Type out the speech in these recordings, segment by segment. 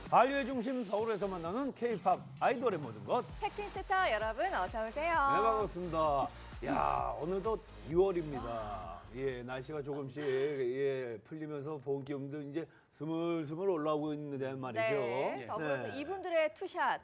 한류의 중심 서울에서 만나는 K-팝 아이돌의 모든 것. 팩트스타 여러분 어서 오세요. 네, 반갑습니다. 야, 어느덧 6월입니다. 예, 날씨가 조금씩 풀리면서 봄 기운도 이제 스물스물 올라오고 있는데 말이죠. 네, 더불어서 네. 이분들의 투샷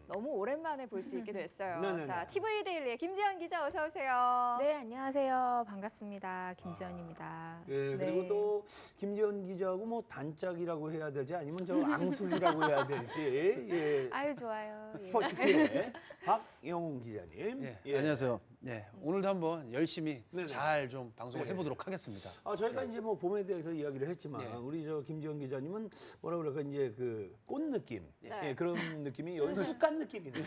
너무 오랜만에 볼 수 있게 됐어요. 네네네. 자, TV 데일리의 김지현 기자 어서 오세요. 네, 안녕하세요. 반갑습니다. 김지연입니다. 예, 그리고 네. 또 김지현 기자하고 뭐 단짝이라고 해야 되지 아니면 저 앙숙이라고 해야 될지 예, 아유, 좋아요. 예. 스포츠팀의 박영웅 기자님. 예, 예. 안녕하세요. 네, 오늘도 한번 열심히 네네. 잘 좀 방송을 네. 해보도록 하겠습니다. 저희가 이제 뭐 봄에 대해서 이야기를 했지만 예. 우리 저 김지현 기자님은 뭐라 그럴까 이제 그 꽃 느낌 네. 예, 그런 느낌이 여기 쑥간 느낌이네요.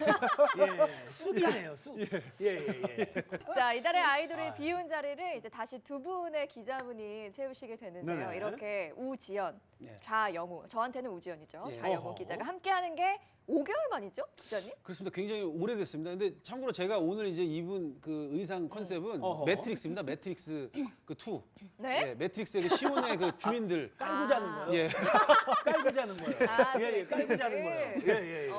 예, 쑥이네요, 쑥. 예. 자, 이달의 아이돌을 비운 자리를 이제 다시 두 분의 기자분이 채우시게 되는데요. 네네. 이렇게 우지연, 예. 좌영우, 저한테는 우지연이죠. 예. 좌영우 어허. 기자가 함께하는 게 5개월 만이죠, 기자님? 그렇습니다. 굉장히 오래됐습니다. 근데 참고로 제가 오늘 이제 입은 그 의상 컨셉은 어허. 매트릭스입니다. 매트릭스 그 2. 네? 예, 매트릭스의 그 시온의 그 주민들. 깔고 자는 거예요. 예. 깔고 자는 거예요. 아, 예, 깔고 자는 거예요. 예.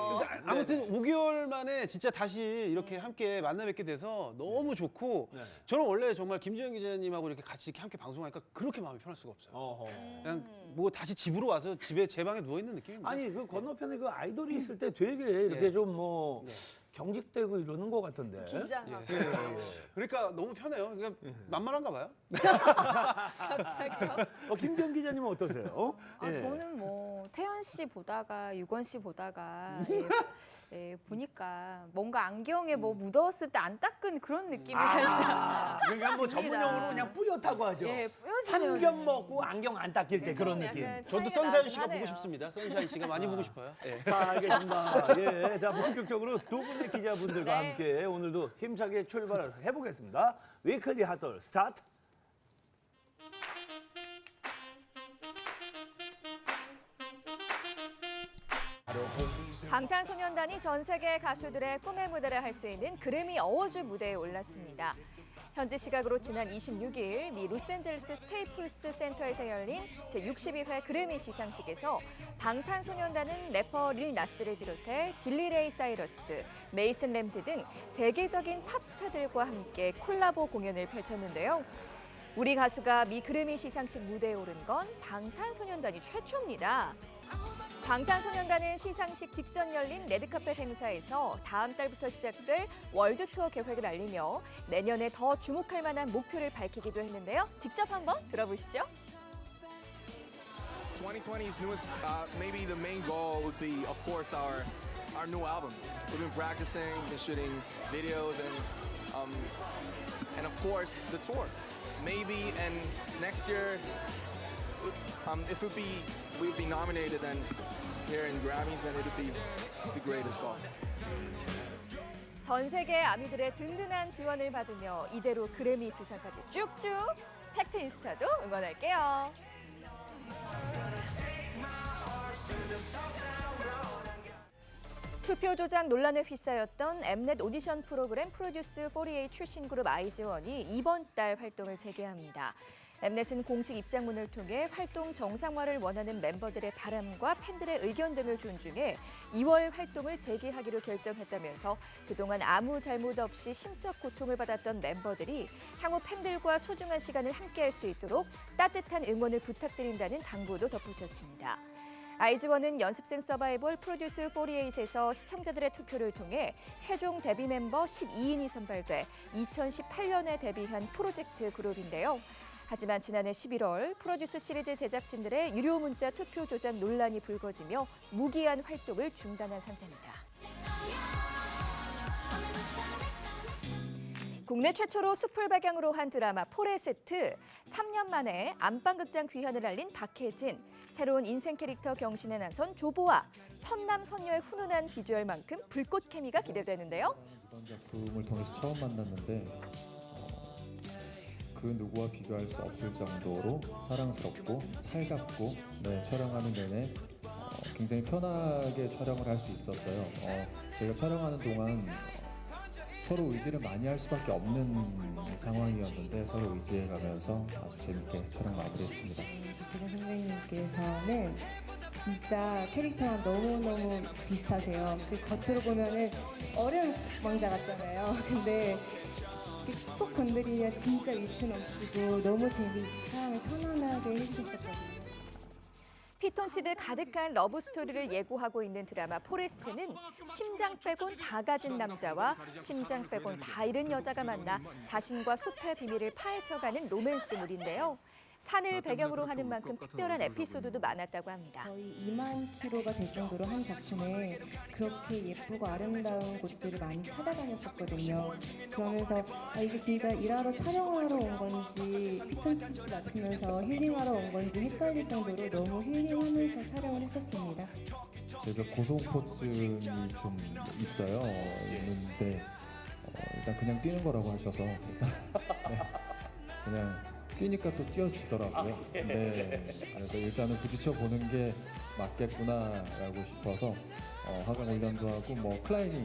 아무튼 5개월 만에 진짜 다시 이렇게 함께 만나 뵙게 돼서 너무 좋고 네. 저는 원래 정말 김지현 기자님하고 이렇게 같이 이렇게 함께 방송하니까 그렇게 마음이 편할 수가 없어요. 어허. 그냥 뭐 다시 집으로 와서 집에 제 방에 누워 있는 느낌입니다. 아니 그 건너편에 그 아이돌이 있을 때 되게 이렇게 예. 좀 뭐 네. 경직되고 이러는 것 같은데. 긴장하고. 예. 그러니까 너무 편해요. 그러니까 만만한가 봐요. 갑자기요? 김지현 기자님은 어떠세요? 아, 예. 저는 뭐 태연 씨 보다가 유건 씨 보다가 보니까 뭔가 안경에 뭐 묻었을 때 안 닦은 그런 느낌이 살짝. 그러니까 뭐 듭니다. 전문용어로 그냥 뿌옇다고 하죠. 예, 뿌옇지네요. 삼겹 먹고 안경 안 닦일 때 그런 약간 느낌. 저도 차이가 선샤인 나긴 씨가 보고 하네요. 싶습니다. 선샤인 씨가 많이 보고 싶어요. 예. 자, 알겠습니다. 예. 자, 본격적으로 두 분의 기자분들과 네. 함께 오늘도 힘차게 출발을 해보겠습니다. 위클리 핫돌 스타트. 방탄소년단이 전 세계 가수들의 꿈의 무대를 할 수 있는 그래미 어워즈 무대에 올랐습니다. 현지 시각으로 지난 26일 미 로스앤젤레스 스테이플스 센터에서 열린 제62회 그래미 시상식에서 방탄소년단은 래퍼 릴 나스를 비롯해 빌리 레이 사이러스, 메이슨 램지 등 세계적인 팝스타들과 함께 콜라보 공연을 펼쳤는데요. 우리 가수가 미 그래미 시상식 무대에 오른 건 방탄소년단이 최초입니다. 방탄소년단은 시상식 직전 열린 레드카펫 행사에서 다음 달부터 시작될 월드 투어 계획을 알리며 내년에 더 주목할 만한 목표를 밝히기도 했는데요. 직접 한번 들어보시죠. 2020's newest, maybe the main goal would be, of course, our new album. We've been practicing, been shooting videos, and of course the tour. Maybe and next year, if we'd be nominated then here in Grammys, then it'd be great as well. 전 세계 아미들의 든든한 지원을 받으며 이대로 그래미 수상까지 쭉쭉 팩트 인스타도 응원할게요. 투표 조작 논란에 휩싸였던 엠넷 오디션 프로그램 프로듀스 48 출신 그룹 아이즈원이 이번 달 활동을 재개합니다. 엠넷은 공식 입장문을 통해 활동 정상화를 원하는 멤버들의 바람과 팬들의 의견 등을 존중해 2월 활동을 재개하기로 결정했다면서 그동안 아무 잘못 없이 심적 고통을 받았던 멤버들이 향후 팬들과 소중한 시간을 함께할 수 있도록 따뜻한 응원을 부탁드린다는 당부도 덧붙였습니다. 아이즈원은 연습생 서바이벌 프로듀스 48에서 시청자들의 투표를 통해 최종 데뷔 멤버 12인이 선발돼 2018년에 데뷔한 프로젝트 그룹인데요. 하지만 지난해 11월 프로듀스 시리즈 제작진들의 유료 문자 투표 조작 논란이 불거지며 무기한 활동을 중단한 상태입니다. 국내 최초로 숲을 배경으로 한 드라마 포레스트, 3년 만에 안방극장 귀환을 알린 박해진, 새로운 인생 캐릭터 경신에 나선 조보아, 선남선녀의 훈훈한 비주얼만큼 불꽃 케미가 기대되는데요. 이번 작품을 통해서 처음 만났는데 그 누구와 비교할 수 없을 정도로 사랑스럽고 살갑고 촬영하는 내내 굉장히 편하게 촬영을 할 수 있었어요. 제가 촬영하는 동안 서로 의지를 많이 할 수밖에 없는 상황이었는데 서로 의지해가면서 아주 재밌게 촬영 마무리했습니다. 박혜진 선생님께서는 진짜 캐릭터랑 너무너무 비슷하세요. 그 겉으로 보면은 어려운 왕자 같잖아요. 근데 톡 건드리면 진짜 위트 넘치고 너무 재미있고 사람을 편안하게 해주셨거든요. 피톤치드 가득한 러브 스토리를 예고하고 있는 드라마 포레스트는 심장 빼곤 다 가진 남자와 심장 빼곤 다 잃은 여자가 만나 자신과 숲의 비밀을 파헤쳐가는 로맨스물인데요. 산을 배경으로 하는 만큼 특별한 에피소드도 많았다고 합니다. 거의 2만 킬로가 될 정도로 한 작품에 그렇게 예쁘고 아름다운 곳들을 많이 찾아다녔었거든요. 그러면서 이게 진짜 일하러 촬영하러 온 건지 피톤치드 맡으면서 힐링하러 온 건지 헷갈릴 정도로 너무 힐링하면서 촬영을 했었습니다. 제가 고소공포증이 좀 있어요. 있는데 일단 그냥 뛰는 거라고 하셔서 일단, 네, 그냥 뛰니까 또 뛰어주더라고요. 네, 그래서 일단은 부딪혀 보는 게 맞겠구나라고 싶어서 하강 훈련도 하고 뭐 클라이밍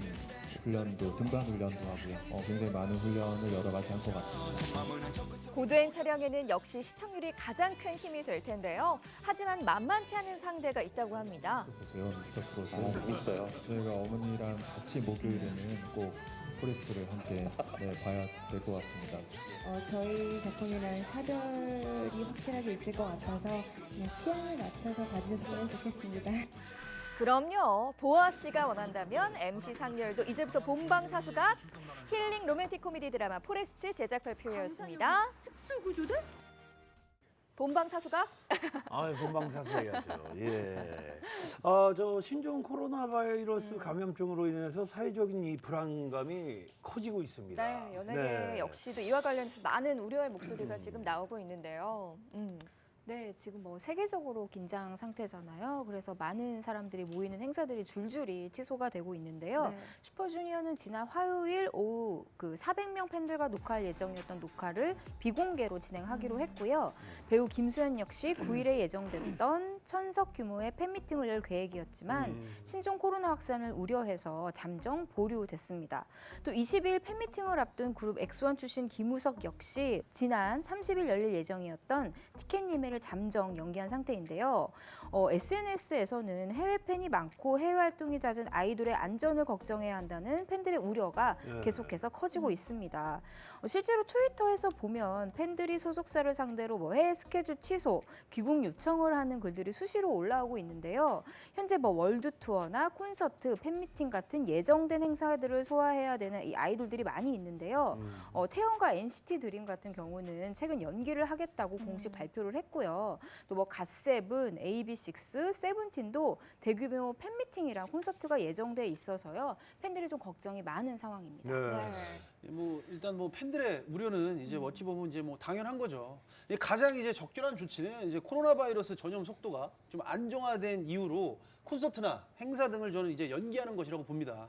훈련도 등반 훈련도 하고요. 굉장히 많은 훈련을 여러 가지 한 것 같습니다. 고된 촬영에는 역시 시청률이 가장 큰 힘이 될 텐데요. 하지만 만만치 않은 상대가 있다고 합니다. 보세요, 미스터 크로스. 있어요. 저희가 어머니랑 같이 목요일에는 꼭 포레스트를 함께 봐야 될 것 같습니다. 저희 작품이랑 차별이 확실하게 있을 것 같아서 그냥 취향에 맞춰서 봐주셨으면 좋겠습니다. 그럼요. 보아 씨가 원한다면 MC 상렬도 이제부터 본방사수각 힐링 로맨틱 코미디 드라마 포레스트 제작 발표였습니다. 특수구조대? 본방사수각? 본방사수 해야죠. 예. 저 신종 코로나 바이러스 감염증으로 인해서 사회적인 이 불안감이 커지고 있습니다. 네, 연예계 역시도 이와 관련해서 많은 우려의 목소리가 지금 나오고 있는데요. 네, 지금 뭐 세계적으로 긴장 상태잖아요. 그래서 많은 사람들이 모이는 행사들이 줄줄이 취소가 되고 있는데요. 네. 슈퍼주니어는 지난 화요일 오후 그 400명 팬들과 녹화할 예정이었던 녹화를 비공개로 진행하기로 했고요. 배우 김수현 역시 9일에 예정됐던 1000석 규모의 팬미팅을 열 계획이었지만 신종 코로나 확산을 우려해서 잠정 보류됐습니다. 또 20일 팬미팅을 앞둔 그룹 엑소원 출신 김우석 역시 지난 30일 열릴 예정이었던 티켓 예매를 잠정 연기한 상태인데요. SNS에서는 해외 팬이 많고 해외 활동이 잦은 아이돌의 안전을 걱정해야 한다는 팬들의 우려가 계속해서 커지고 있습니다. 실제로 트위터에서 보면 팬들이 소속사를 상대로 뭐 해외 스케줄 취소, 귀국 요청을 하는 글들이 수시로 올라오고 있는데요. 현재 뭐 월드 투어나 콘서트, 팬미팅 같은 예정된 행사들을 소화해야 되는 이 아이돌들이 많이 있는데요. 태연과 NCT 드림 같은 경우는 최근 연기를 하겠다고 공식 발표를 했고요. 또 뭐 갓세븐, AB6IX, 세븐틴도 대규모 팬미팅이랑 콘서트가 예정돼 있어서요. 팬들이 좀 걱정이 많은 상황입니다. 뭐 일단 뭐 팬들의 우려는 이제 어찌 보면 이제 뭐 당연한 거죠. 가장 이제 적절한 조치는 이제 코로나 바이러스 전염 속도가 좀 안정화된 이후로 콘서트나 행사 등을 저는 이제 연기하는 것이라고 봅니다.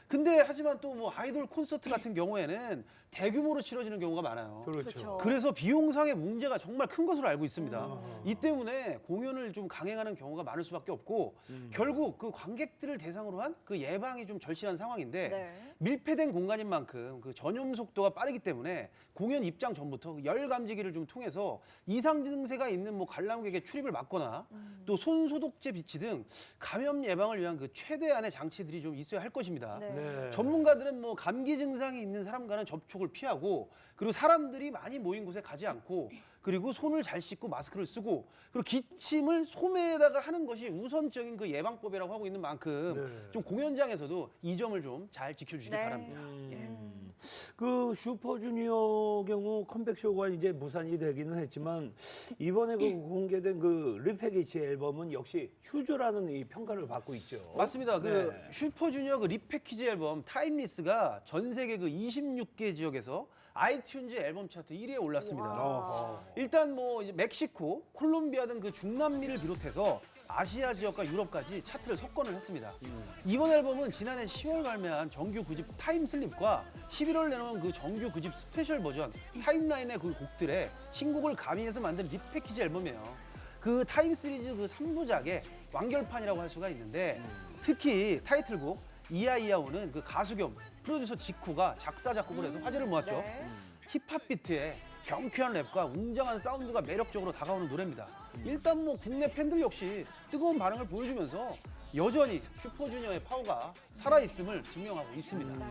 근데 하지만 또 뭐 아이돌 콘서트 같은 경우에는 대규모로 치러지는 경우가 많아요. 그렇죠. 그래서 비용상의 문제가 정말 큰 것으로 알고 있습니다. 이 때문에 공연을 좀 강행하는 경우가 많을 수밖에 없고 결국 그 관객들을 대상으로 한 그 예방이 좀 절실한 상황인데 밀폐된 공간인 만큼 그 전염 속도가 빠르기 때문에 공연 입장 전부터 열 감지기를 좀 통해서 이상 증세가 있는 뭐 관람객의 출입을 막거나 또 손 소독제 비치 등 감염 예방을 위한 그 최대한의 장치들이 좀 있어야 할 것입니다. 전문가들은 뭐 감기 증상이 있는 사람과는 접촉을 피하고 그리고 사람들이 많이 모인 곳에 가지 않고 그리고 손을 잘 씻고 마스크를 쓰고 그리고 기침을 소매에다가 하는 것이 우선적인 그 예방법이라고 하고 있는 만큼 좀 공연장에서도 이 점을 좀 잘 지켜주시기 바랍니다. 그 슈퍼주니어 경우 컴백쇼가 이제 무산이 되기는 했지만 이번에 그 공개된 그 리패키지 앨범은 역시 휴즈라는 이 평가를 받고 있죠. 맞습니다. 그 슈퍼주니어 그 리패키지 앨범 타임리스가 전 세계 그 26개 지역에서 아이튠즈 앨범 차트 1위에 올랐습니다. 일단 뭐 이제 멕시코, 콜롬비아 등 그 중남미를 비롯해서 아시아 지역과 유럽까지 차트를 석권을 했습니다. 이번 앨범은 지난해 10월 발매한 정규 9집 타임슬립과 11월 내놓은 그 정규 9집 스페셜 버전 타임라인의 그 곡들에 신곡을 가미해서 만든 리패키지 앨범이에요. 그 타임 시리즈 그 3부작의 완결판이라고 할 수가 있는데 특히 타이틀곡 이야이야오는 그 가수 겸 프로듀서 지코가 작사 작곡을 해서 화제를 모았죠. 힙합 비트에 경쾌한 랩과 웅장한 사운드가 매력적으로 다가오는 노래입니다. 일단 뭐 국내 팬들 역시 뜨거운 반응을 보여주면서 여전히 슈퍼주니어의 파워가 살아있음을 증명하고 있습니다.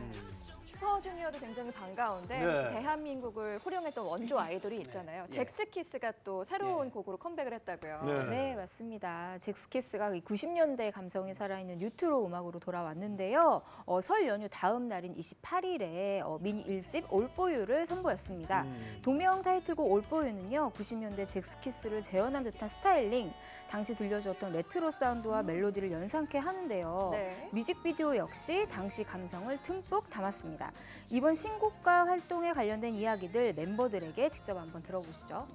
슈퍼주니어도 굉장히 반가운데 네. 대한민국을 호령했던 원조 아이돌이 있잖아요. 잭스키스가 또 새로운 곡으로 컴백을 했다고요. 네, 맞습니다. 잭스키스가 90년대 감성이 살아있는 뉴트로 음악으로 돌아왔는데요. 설 연휴 다음 날인 28일에 미니 1집 올포유를 선보였습니다. 동명 타이틀곡 올포유는요, 90년대 잭스키스를 재현한 듯한 스타일링, 당시 들려주었던 레트로 사운드와 멜로디를 연상케 하는데요. 네. 뮤직비디오 역시 당시 감성을 듬뿍 담았습니다. 이번 신곡과 활동에 관련된 이야기들 멤버들에게 직접 한번 들어보시죠.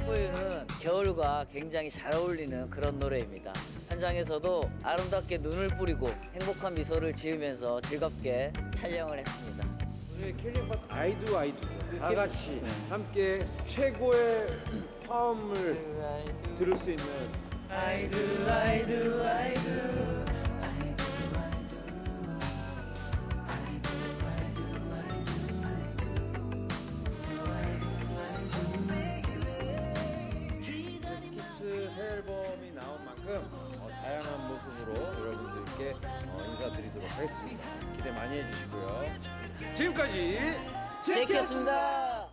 포유는 겨울과 굉장히 잘 어울리는 그런 노래입니다. 현장에서도 아름답게 눈을 뿌리고 행복한 미소를 지으면서 즐겁게 촬영을 했습니다. 우리 킬링팟 아이두 다 같이 함께 최고의 화음을 들을 수 있는 잭스키스 새 앨범이 나온 만큼 다양한 모습으로 여러분들께 인사드리도록 하겠습니다. 기대 많이 해주시고요. 지금까지 제이키였습니다.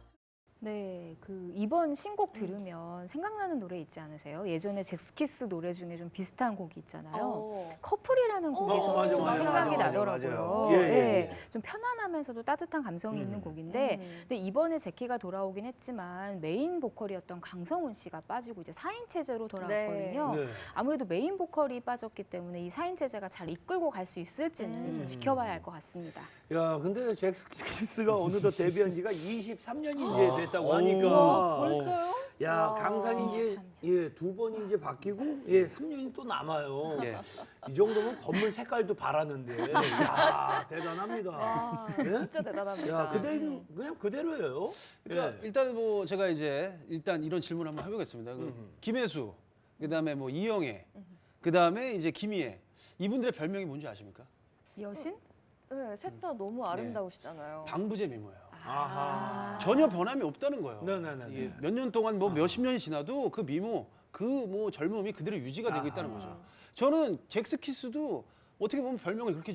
네, 이번 신곡 들으면 생각나는 노래 있지 않으세요? 예전에 잭스키스 노래 중에 좀 비슷한 곡이 있잖아요. 커플이라는 곡에서 맞아, 좀 맞아, 생각이 맞아, 나더라고요. 맞아요. 예, 예, 예. 좀 편안하면서도 따뜻한 감성이 있는 곡인데, 근데 이번에 제키가 돌아오긴 했지만 메인 보컬이었던 강성훈 씨가 빠지고 이제 4인 체제로 돌아왔거든요. 네. 아무래도 메인 보컬이 빠졌기 때문에 이 4인 체제가 잘 이끌고 갈 수 있을지는 좀 지켜봐야 할 것 같습니다. 야, 근데 잭스키스가 어느덧 데뷔한 지가 23년이 이제 됐다고 하니까. 벌써요? 야, 와. 강산이 이제 2번이 이제 바뀌고 3년이 또 남아요. 예. 이 정도면 건물 색깔도 바라는데. 야, 대단합니다. 와, 예? 진짜 대단합니다. 야, 그냥 그대로예요. 그러니까 예. 일단 뭐 제가 이제 이런 질문 한번 해보겠습니다. 김혜수, 그다음에 뭐 이영애, 그다음에 이제 김희애, 이분들의 별명이 뭔지 아십니까? 여신? 네, 셋 다 너무 아름다우시잖아요. 방부제 미모예요. 아하. 전혀 변함이 없다는 거예요. 네네네. 몇 년 동안 뭐 몇십 년이 지나도 그 미모, 그 뭐 젊음이 그대로 유지가 되고 있다는 거죠. 저는 잭스키스도 어떻게 보면 별명을 그렇게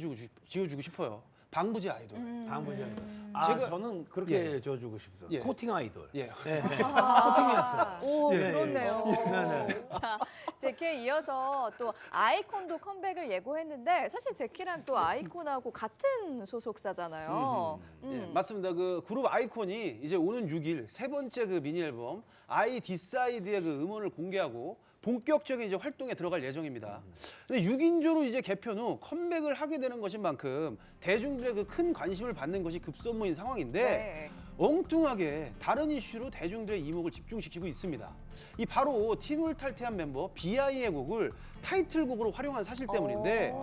지어주고 싶어요. 방부제 아이돌. 방부제 아이돌. 제가- 저는 그렇게 줘주고 싶어요. 예. 코팅 아이돌. 예. 코팅이었어요. 오, 예, 그렇네요. 네네. 자, 제키에 이어서 또 아이콘도 컴백을 예고했는데 사실 제키랑 또 아이콘하고 같은 소속사잖아요. 예, 맞습니다. 그 그룹 아이콘이 이제 오는 6일 세 번째 그 미니 앨범 I Decide의 그 음원을 공개하고 본격적인 이제 활동에 들어갈 예정입니다. 근데 6인조로 이제 개편 후 컴백을 하게 되는 것인 만큼 대중들의 그 큰 관심을 받는 것이 급선무인 상황인데 네. 엉뚱하게 다른 이슈로 대중들의 이목을 집중시키고 있습니다. 이 바로 팀을 탈퇴한 멤버 비아이의 곡을 타이틀곡으로 활용한 사실 때문인데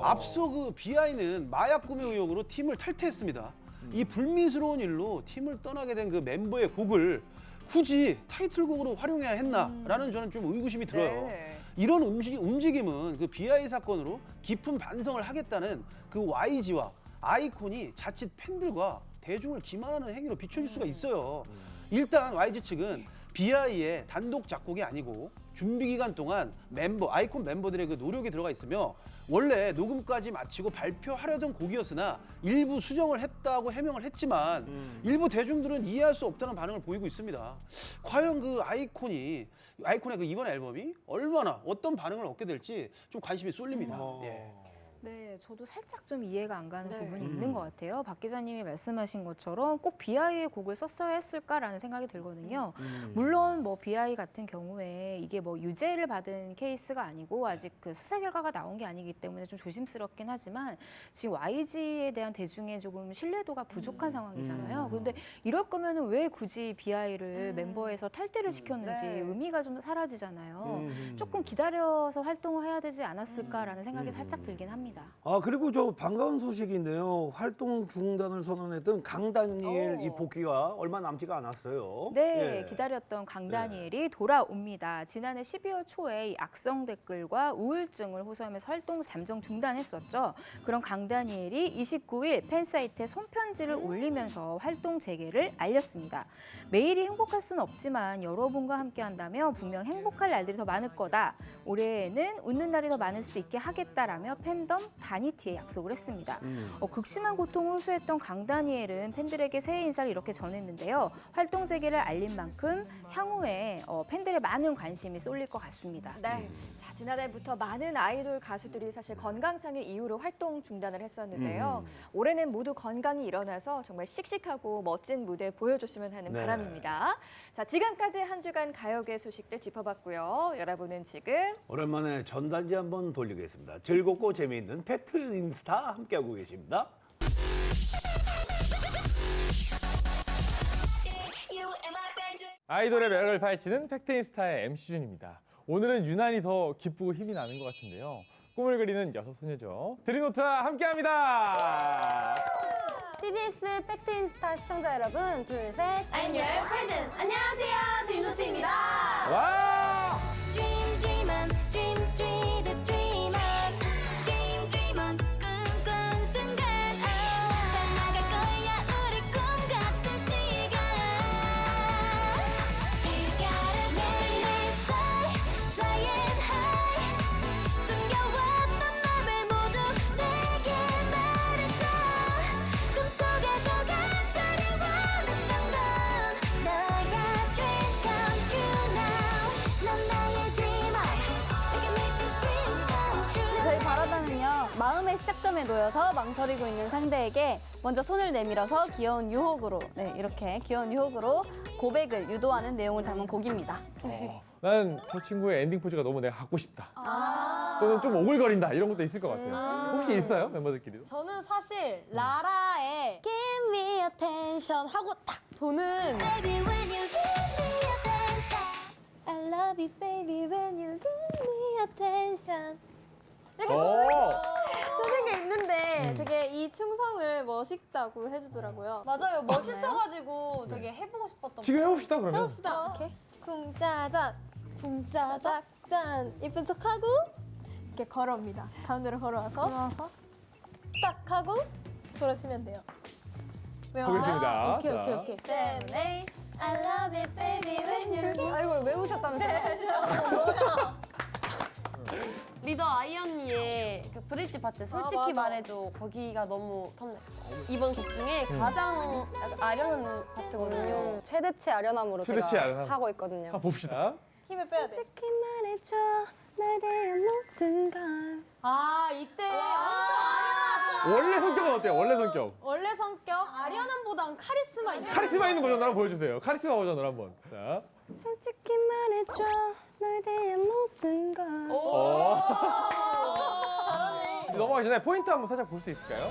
앞서 그 비아이는 마약 구매 의혹으로 팀을 탈퇴했습니다. 이 불미스러운 일로 팀을 떠나게 된 그 멤버의 곡을 굳이 타이틀곡으로 활용해야 했나라는 저는 좀 의구심이 들어요. 네. 이런 움직임은 그 비아이 사건으로 깊은 반성을 하겠다는 그 YG와 아이콘이 자칫 팬들과 대중을 기만하는 행위로 비춰질 수가 있어요. 일단 YG 측은 비아이의 단독 작곡이 아니고 준비 기간 동안 아이콘 멤버들의 그 노력이 들어가 있으며 원래 녹음까지 마치고 발표하려던 곡이었으나 일부 수정을 했다고 해명을 했지만 일부 대중들은 이해할 수 없다는 반응을 보이고 있습니다. 과연 그 아이콘의 그 이번 앨범이 얼마나 어떤 반응을 얻게 될지 좀 관심이 쏠립니다. 예. 네, 저도 살짝 좀 이해가 안 가는 네. 부분이 있는 것 같아요. 박 기자님이 말씀하신 것처럼 꼭 비아이의 곡을 썼어야 했을까라는 생각이 들거든요. 물론 뭐 비아이 같은 경우에 이게 뭐 유죄를 받은 케이스가 아니고 아직 그 수사 결과가 나온 게 아니기 때문에 좀 조심스럽긴 하지만 지금 YG에 대한 대중의 조금 신뢰도가 부족한 상황이잖아요. 그런데 이럴 거면은 왜 굳이 비아이를 멤버에서 탈퇴를 시켰는지 네. 의미가 좀 사라지잖아요. 조금 기다려서 활동을 해야 되지 않았을까라는 생각이 살짝 들긴 합니다. 합니다. 아, 그리고 저 반가운 소식인데요. 활동 중단을 선언했던 강다니엘 이 복귀가 얼마 남지가 않았어요. 네, 예. 기다렸던 강다니엘이 돌아옵니다. 지난해 12월 초에 이 악성 댓글과 우울증을 호소하면서 활동 잠정 중단했었죠. 그런 강다니엘이 29일 팬사이트에 손편지를 올리면서 활동 재개를 알렸습니다. 매일이 행복할 수는 없지만 여러분과 함께 한다며 분명 행복할 날들이 더 많을 거다. 올해에는 웃는 날이 더 많을 수 있게 하겠다라며 팬덤 바니티에 약속을 했습니다. 극심한 고통을 호소했던 강다니엘은 팬들에게 새해 인사를 이렇게 전했는데요. 활동 재개를 알린 만큼 향후에 팬들의 많은 관심이 쏠릴 것 같습니다. 네. 자, 지난해부터 많은 아이돌 가수들이 사실 건강상의 이유로 활동 중단을 했었는데요. 올해는 모두 건강이 일어나서 정말 씩씩하고 멋진 무대 보여줬으면 하는 네. 바람입니다. 자, 지금까지 한 주간 가요계 소식들 짚어봤고요. 여러분은 지금 오랜만에 전단지 한번 돌리겠습니다. 즐겁고 재미있는 팩트 인스타 함께하고 계십니다. 아이돌의 매력을 파헤치는 팩트인스타의 MC준입니다. 오늘은 유난히 더 기쁘고 힘이 나는 것 같은데요. 꿈을 그리는 여섯 소녀죠. 드림노트와 함께합니다. TBS 팩트인스타 시청자 여러분, 둘, 셋. I'm your present. 안녕하세요, 드림노트입니다. 와! Dream, dream on, dream, dream, the dream on. Dream, dream on, 꿈꾼 순간. 다 나갈 거야, 우리 꿈 같은 시간. You gotta let me fly, flying high. 숨겨왔던 맘을 모두 내게 말해줘. 꿈속에서 간절히 원했던 건 너야. Dreams come true now. 넌 나의 dreamer. We can make these dreams come true. 저희 바라다는요, 마음의 시작점에 놓여서 망설이고 있는 상대에게 먼저 손을 내밀어서 귀여운 유혹으로, 네, 이렇게 귀여운 유혹으로 고백을 유도하는 내용을 담은 곡입니다. 난 저 친구의 엔딩 포즈가 너무 내가 갖고 싶다. 또는 좀 오글거린다 이런 것도 있을 것 같아요. 혹시 있어요? 멤버들끼리도? 저는 사실 라라의 Give me attention 하고 탁 도는 Baby, when you give me attention. I love you baby when you give me attention 이렇게 오! 보는 게 있는데 되게 이 충성을 멋있다고 해주더라고요. 맞아요. 멋있어가지고 되게 해보고 싶었던 지금 해봅시다 그러면. 해봅시다. 오케이. 쿵짜작, 쿵짜작, 짠. 이쁜 척하고 이렇게 걸어옵니다. 가운데로 걸어와서 딱 하고 돌아치면 돼요. 외웠어요? 보겠습니다. 오케이, 자. 오케이, 오케이. 7, 8. I love you, baby, when you're here. 아이고, 외우셨다면서요? 리더 아이 언니의 그 브릿지 파트 솔직히 맞아. 말해줘 거기가 너무 탐나요. 이번 곡 중에 가장 약간 아련한 파트거든요. 최대치 아련함으로 최대치 제가 아련함. 하고 있거든요. 한번 봅시다. 힘을 빼야 돼. 솔직히 말해줘 날 대한 모든 걸. 아, 이때 엄청 아련하고. 원래 성격은 어때요? 원래 성격. 원래 성격 아련함보단 카리스마 있는. 카리스마 있는 버전으로 한번 보여주세요. 카리스마 버전으로 한번. 자. 솔직히 말해줘 날 대한 모든 걸. 잘하네. 넘어가기 전에 포인트 한번 살짝 볼 수 있을까요?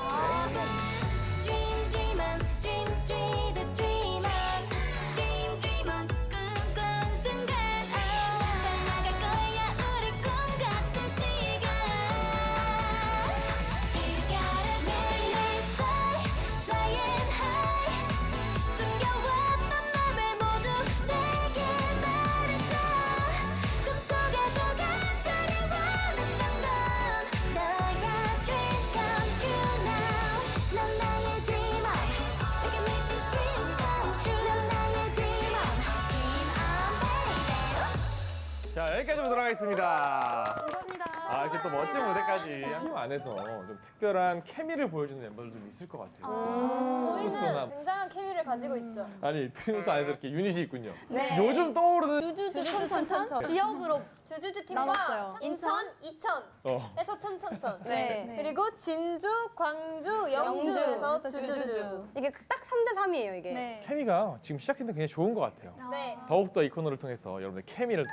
Dream, dream on, dream, dream, the dream on. Dream, dream on, 꿈꾼 순간. 다 나갈 거야, 우리 꿈 같은 시간. You gotta let me fly, flying high. 숨겨왔던 맘을 모두 내게 말해줘. 꿈속에서 간절히 원했던 건 너야. Dreams come true now. 넌 나의 dreamer. We can make these dreams come true. 넌 나의 dreamer. Dream on, baby. 자, 여기까지 보도록 하겠습니다. 감사합니다. 아, 이렇게 또 멋진 무대까지 팀 안에서 좀 특별한 케미를 보여주는 멤버들도 있을 것 같아요. 저희는 굉장한 케미를 가지고 있죠. 아니, 트윈노트 안에서 이렇게 유닛이 있군요. 네. 요즘 떠오르는 주주주 천천천 지역으로 주주주 팀과 나눴어요. 인천, 이천에서 어. 천천천. 네. 그리고 진주, 광주, 영주에서 주주주. 이게 딱 3대 3이에요 이게. 네. 케미가 지금 시작했는데 굉장히 좋은 것 같아요. 네. 더욱더 이 코너를 통해서 여러분의 케미를 더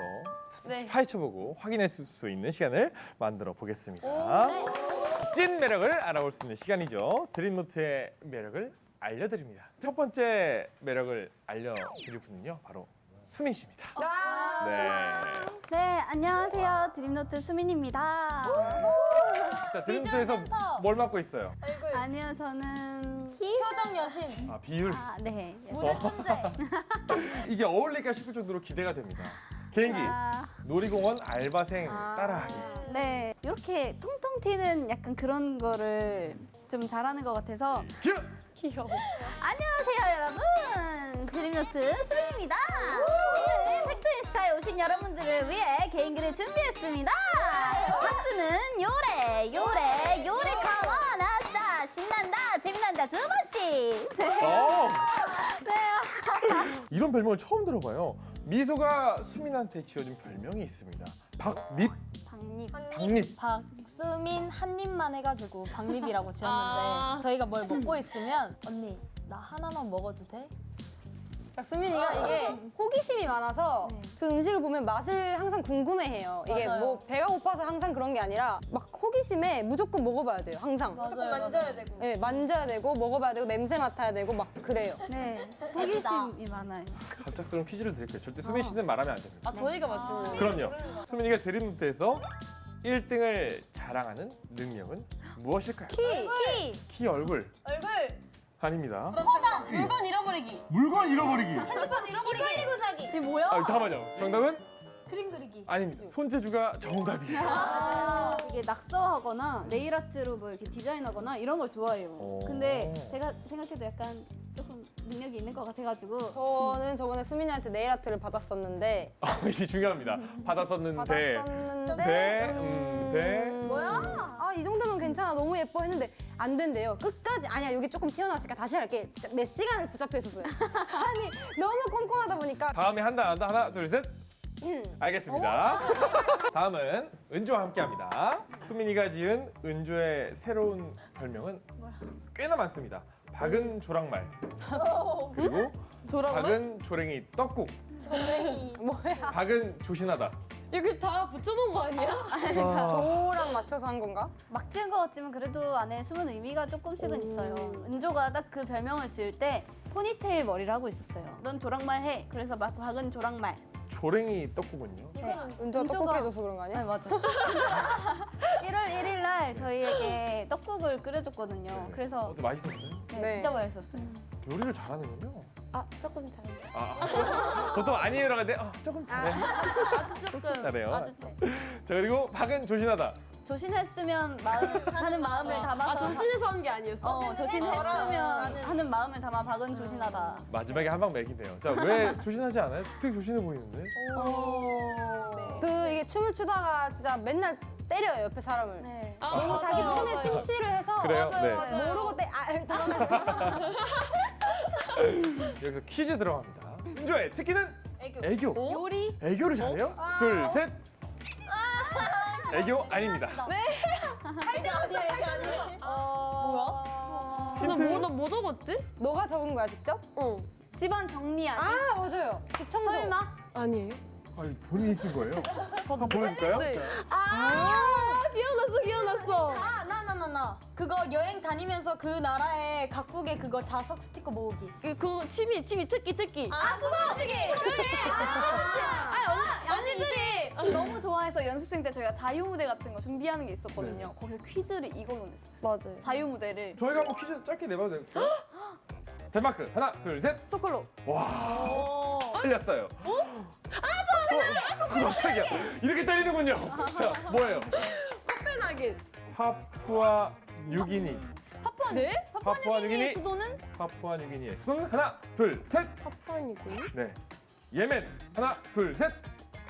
파헤쳐보고 확인할 수 있는 시간을 만들어 보겠습니다. 찐 매력을 알아볼 수 있는 시간이죠. 드림노트의 매력을 알려드립니다. 첫 번째 매력을 알려드릴 분은요, 바로 수민 씨입니다. 아. 네. 네, 안녕하세요. 드림노트 수민입니다. 자, 드림노트에서 뭘 맡고 있어요? 아니요, 저는 표정 여신. 아, 비율. 네. 무대 천재. 이게 어울릴까 싶을 정도로 기대가 됩니다. 개인기, 놀이공원 알바생 따라하기. 네, 이렇게 통통 튀는 약간 그런 거를 좀 잘하는 것 같아서. 귀여워. 안녕하세요, 여러분. 드림노트 수민입니다. 오늘 팩트인스타에 오신 여러분들을 위해 개인기를 준비했습니다. 박수는 요래, 요래, 요래 카원 아싸 신난다, 재미난다 두 번씩. 네. 이런 별명을 처음 들어봐요. 미소가 수민한테 지어준 별명이 있습니다. 박립. 박립. 박수민 한 입만 해가지고 박립이라고 지었는데 저희가 뭘 먹고 있으면 언니 나 하나만 먹어도 돼? 그러니까 수민이가 이게 호기심이 많아서 그 음식을 보면 맛을 항상 궁금해해요. 이게 맞아요. 뭐 배가 고파서 항상 그런 게 아니라 막 호기심에 무조건 먹어봐야 돼요. 항상. 무조건 만져야 되고. 네, 만져야 되고 먹어봐야 되고 냄새 맡아야 되고 막 그래요. 네, 호기심이 많아요. 갑작스러운 퀴즈를 드릴게요. 절대 수민 씨는 말하면 안 됩니다. 아 저희가 맞추는. 그럼요. 수민이가 드림노트에서 1등을 자랑하는 능력은 무엇일까요? 키 얼굴. 얼굴. 아닙니다. 물건 잃어버리기. 물건 잃어버리기. 핸드폰 잃어버리기. 이빨리고 사기. 이게 뭐야? 아, 잠깐만요. 정답은 그림 그리기. 아닙니다. 손재주가 정답이에요. 이게 낙서하거나 네일 아트로 뭐 이렇게 디자인하거나 이런 걸 좋아해요. 근데 제가 생각해도 약간 조금 능력이 있는 것 같아가지고. 저는 저번에 수민이한테 네일 아트를 받았었는데 이게 중요합니다. 받았었는데. 뭐야? 아, 이 정도면 괜찮아. 너무 예뻐 했는데 안 된대요. 끝까지 아니야. 여기 조금 튀어나왔으니까 다시 할게. 진짜 몇 시간을 붙잡혀 있었어요. 아니, 너무 꼼꼼하다 보니까 다음에 한다. 하나, 둘, 셋. 알겠습니다. 다음은 은조와 함께합니다. 수민이가 지은 은조의 새로운 별명은 꽤나 많습니다. 박은 조랑말, 그리고 박은 조랭이 떡국, 조랭이 뭐야? 박은 조신하다. 이렇게 다 붙여놓은 거 아니야? 조랑 맞춰서 한 건가? 막 지은 것 같지만 그래도 안에 숨은 의미가 조금씩은 있어요. 은조가 딱 그 별명을 지을 때 포니테일 머리를 하고 있었어요. 넌 조랑말 해. 그래서 막 박은 조랑말. 조랭이 떡국은요? 이거는 은조가 떡국 해줘서 그런 거 아니야? 네, 맞아. 1월 1일 날 저희에게 떡국을 끓여줬거든요. 그래서 어때 맛있었어요? 네, 진짜 맛있었어요. 요리를 잘하는군요. 아, 조금 잘해. 보통 아니에요 라는데 조금 잘해. 조금. 잘해요. 아주 자, 그리고 박은 조신하다. 조신했으면 하는 마음을 담아서. 아 조신해서 한 게 아니었어? 조신했으면 하는 마음을 담아 박은 조신하다. 마지막에 한 방 매기네요. 자, 왜 조신하지 않아요? 되게 조신해 보이는데. 그 이게 춤을 추다가 진짜 맨날 때려요, 옆에 사람을. 네. 너무 자기 춤에 심취를 해서 그래요? 네. 모르고 여기서 퀴즈 들어갑니다. 은조의 특기는 애교. 요리? 애교를 잘해요? 둘, 셋. 애교 아닙니다. 뭐야? 뭐 적었지? 너가 적은 거야, 직접? 응. 집안 정리하기. 아, 맞아요. 집 청소. 설마? 아니에요. 아니, 본인이 쓴 거예요? 한번 보여줄까요? 네. 자, 기억났어. 나. 그거 여행 다니면서 그 나라의 각국의 그거 자석 스티커 모으기. 그거 취미 특기. 수고하시기. 언니들이 너무 좋아해서 연습생 때 저희가 자유무대 같은 거 준비하는 게 있었거든요. 거기서 퀴즈를 이걸로 냈어요. 맞아요. 자유무대를. 저희가 한번 퀴즈 짧게 내봐도 될까요? 덴마크 하나, 둘, 셋. 스톡홀로. 와, 틀렸어요. 갑자기요. 이렇게 때리는군요. 자, 뭐예요? 코펜하겐. 파푸아 뉴기니. 파푸아 뉴기니의 수도는? 파푸아 뉴기니의 수도는 하나, 둘, 셋. 파푸아뉴기니? 네. 예멘 하나, 둘, 셋.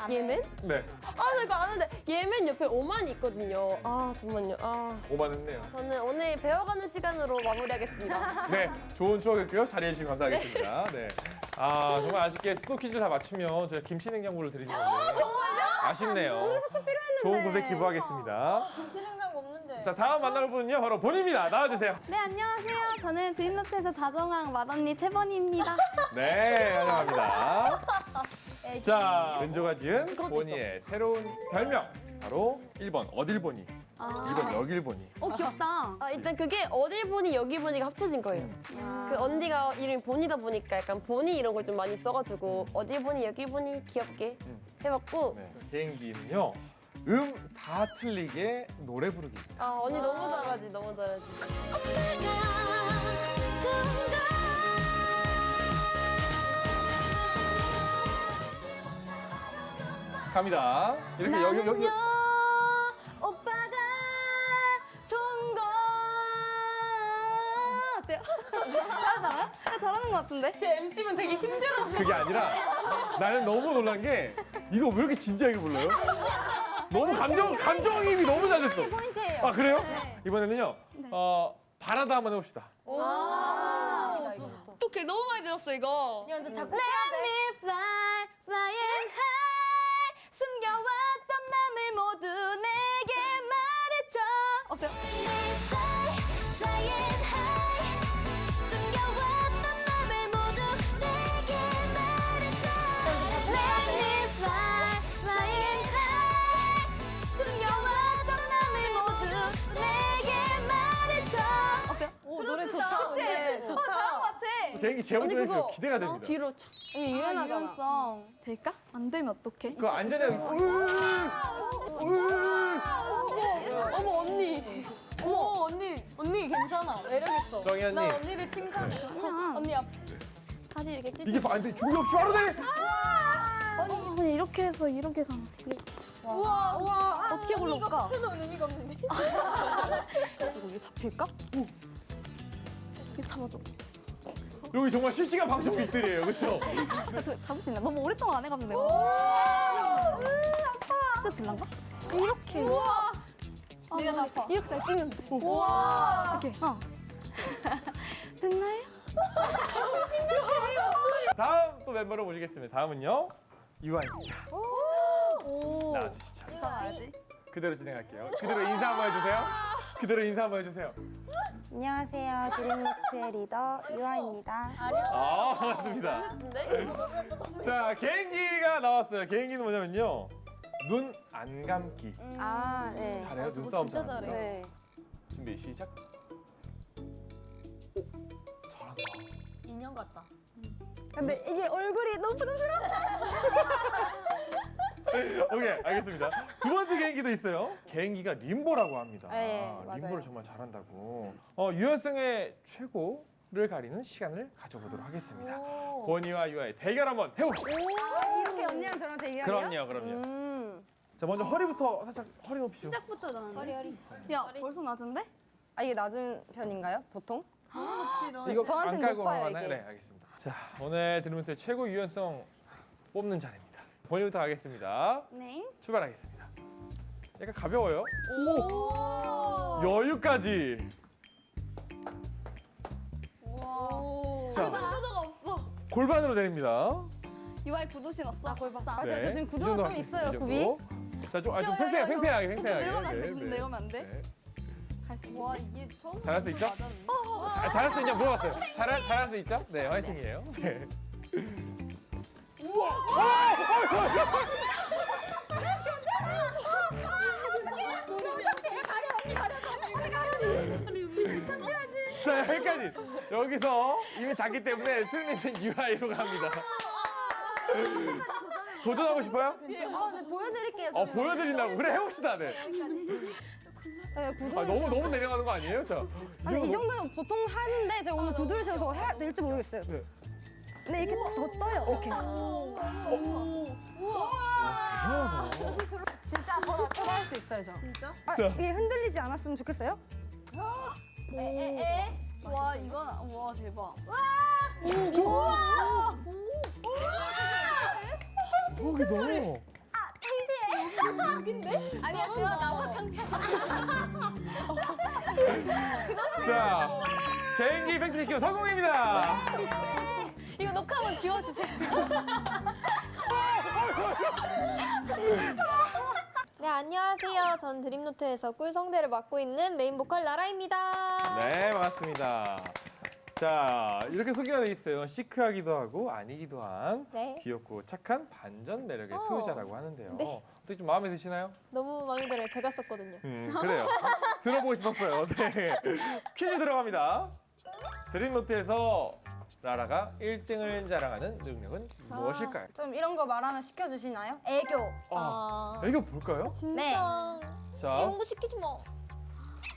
예멘? 네. 아, 나 이거 아는데 예멘 옆에 오만이 있거든요. 아, 잠깐만요. 오만했네요. 저는 오늘 배워가는 시간으로 마무리하겠습니다. 네, 좋은 추억이었고요. 자리해 주시면 감사하겠습니다. 네. 아, 정말 아쉽게 수도 퀴즈를 다 맞추면 저희가 김치 냉장고를 드리는 건데. 정말요? 아쉽네요. 우리 석도 필요했는데. 좋은 곳에 기부하겠습니다. 김치 냉장고 없는데. 자, 다음 만날 분은요, 바로 본인입니다. 나와주세요. 네, 안녕하세요. 저는 드림노트에서 다정한 맏언니 채번이입니다. 네, 환영합니다. 자, 은조가 지은 보니의 새로운 별명. 바로 1번 어딜보니, 2번 여길보니. 귀엽다. 일단 그게 어딜 보니 여기 보니가 합쳐진 거예요. 그 언니가 이름이 보니다 보니까 약간 보니 이런 걸 좀 많이 써가지고 어딜 보니 여기 보니 귀엽게 해봤고. 네, 개인기는요. 다 틀리게 노래 부르기입니다. 아 언니 너무 잘하지 너무 잘하지. 갑니다. 이렇게 여기 오빠가 좋은 거 어때요? 잘하잖아요? 잘하는 것 같은데? 제 MC면 되게 힘들어. 그게 아니라 나는 너무 놀란 게 이거 왜 이렇게 진지하게 불러요? 너무 감정이입이 너무 잘 됐어. 포인트예요. 아 그래요? 이번에는요. 바라다 한번 해봅시다. 어떡해 너무 많이 들었어 이거. 야 완전 작곡. Let me fly, flying high. 숨겨왔던 맘을 모두 내게 말해줘. 어때요? Flying high. 숨겨왔던 맘을 모두 내게 말해줘. Let me fly, flying high. 숨겨왔던 맘을 모두 내게 말해줘. 어때요? 오 노래 좋다. 그치? 좋다. 잘한 것 같아. 개인기 제목 좀 해주세요. 기대가 됩니다. 뒤로 촥. 언니 유연하잖아. 될까? 안 되면 어떡해? 그거 안전해. 어머 언니. 어머 언니 괜찮아. 매력 있어. 정희 언니. 나 언니를 칭찬해. 언니 앞. 다리 이렇게 끼. 이게 안 돼. 중력 없이 바로 돼. 아니 이렇게 해서 이렇게 가면 돼. 우와 어떻게 굴러올까? 해놓은 의미가 없는데. 이거 잡힐까? 이거 잡아줘. 여기 정말 실시간 방송 빅들이에요. 그렇죠? 잡을 수 있나? 너무 오랫동안 안 해가지고 내가. 진짜 들란가? 이렇게. 우와. 내가 나 아파. 이렇게 잘 찍는데. 우와. 이렇게. 됐나요? 다음 또 멤버를 모시겠습니다. 다음은요. 유아입니다. 오. 나와주시죠. 인사해야지. 그대로 진행할게요. 그대로 인사 한번 해주세요. 그대로 인사 한번 해주세요. 안녕하세요. 드림노트의 리더 유아입니다. 아, 반갑습니다. 자, 개인기가 나왔어요. 개인기는 뭐냐면요. 눈 안 감기. 아, 네. 잘해요? 눈싸움 진짜 잘하는데. 네. 준비 시작. 오, 잘한다. 인형 같다. 근데 이게 얼굴이 너무 부담스러워. 오케이, 알겠습니다. 두 번째 개인기도 있어요. 개인기가 림보라고 합니다. 네, 맞아요. 림보를 정말 잘한다고. 유연성의 최고를 가리는 시간을 가져보도록 하겠습니다. 본이와 유아의 대결 한번 해봅시다. 이렇게 언니랑 저랑 대결이요? 그럼요. 자, 먼저 허리부터 살짝 허리 높이죠. 시작부터 나는데. 허리. 야 벌써 낮은데? 아, 이게 낮은 편인가요? 보통? 이거 저한테는 안 깔고 높아요, 하나요? 이게. 네, 알겠습니다. 자, 오늘 드림노트의 최고 유연성 뽑는 자리입니다. 본이부터 가겠습니다. 네. 출발하겠습니다. 약간 가벼워요. 오! 여유까지. 와. 자. 구도가 없어. 골반으로 내립니다. 유아의 구두 신었어. 골반. 맞아요. 저 지금 이 구두가 정도 좀 할게요. 있어요, 이 정도. 굽이. 자, 좀 야, 팽팽하게. 내려가면 안 돼. 네, 네. 내려가면 안 돼. 네. 할 수 있겠지? 와 이게 처음. 잘할 수 있죠? 잘할 수 있냐 물어봤어요. 잘할 수 있죠? 네, 화이팅이에요. 네. 우와! 자, 여기까지. 여기서 이미 닿기 때문에 승리는 유아이로 갑니다. 도전하고 싶어요? 네, 보여드릴게요. 보여드린다고. 그래, 해봅시다. 네. 네, 구두. 너무 내려가는 거 아니에요? 자, 아니, 이 정도는 보통 하는데 제가 오늘 구두를 신어서 해야 될지 모르겠어요. 네. 근데 이렇게 더 떠요. 이렇게. 진짜 더 할 수 있어요, 저. 진짜? 아, 자. 이게 흔들리지 않았으면 좋겠어요? 와 이거 와 대박. 진짜? 대박이다. 아니야 지금 나보다 창피해. 자, 개인기 팩트 체크 성공입니다. 이거 녹화하면 지워주세요. 네 안녕하세요. 전 드림노트에서 꿀성대를 맡고 있는 메인 보컬 나라입니다. 네, 반갑습니다. 자, 이렇게 소개가 돼 있어요. 시크하기도 하고 아니기도 한 네. 귀엽고 착한 반전 매력의 소유자라고 하는데요. 네. 어떻게 좀 마음에 드시나요? 너무 마음에 들어요. 제가 썼거든요. 그래요. 들어보고 싶었어요. 네. 퀴즈 들어갑니다. 드림노트에서 라라가 1등을 자랑하는 능력은 무엇일까요? 좀 이런 거 말하면 시켜주시나요? 애교. 이거 볼까요? 네. 자, 이런 거 시키지 마.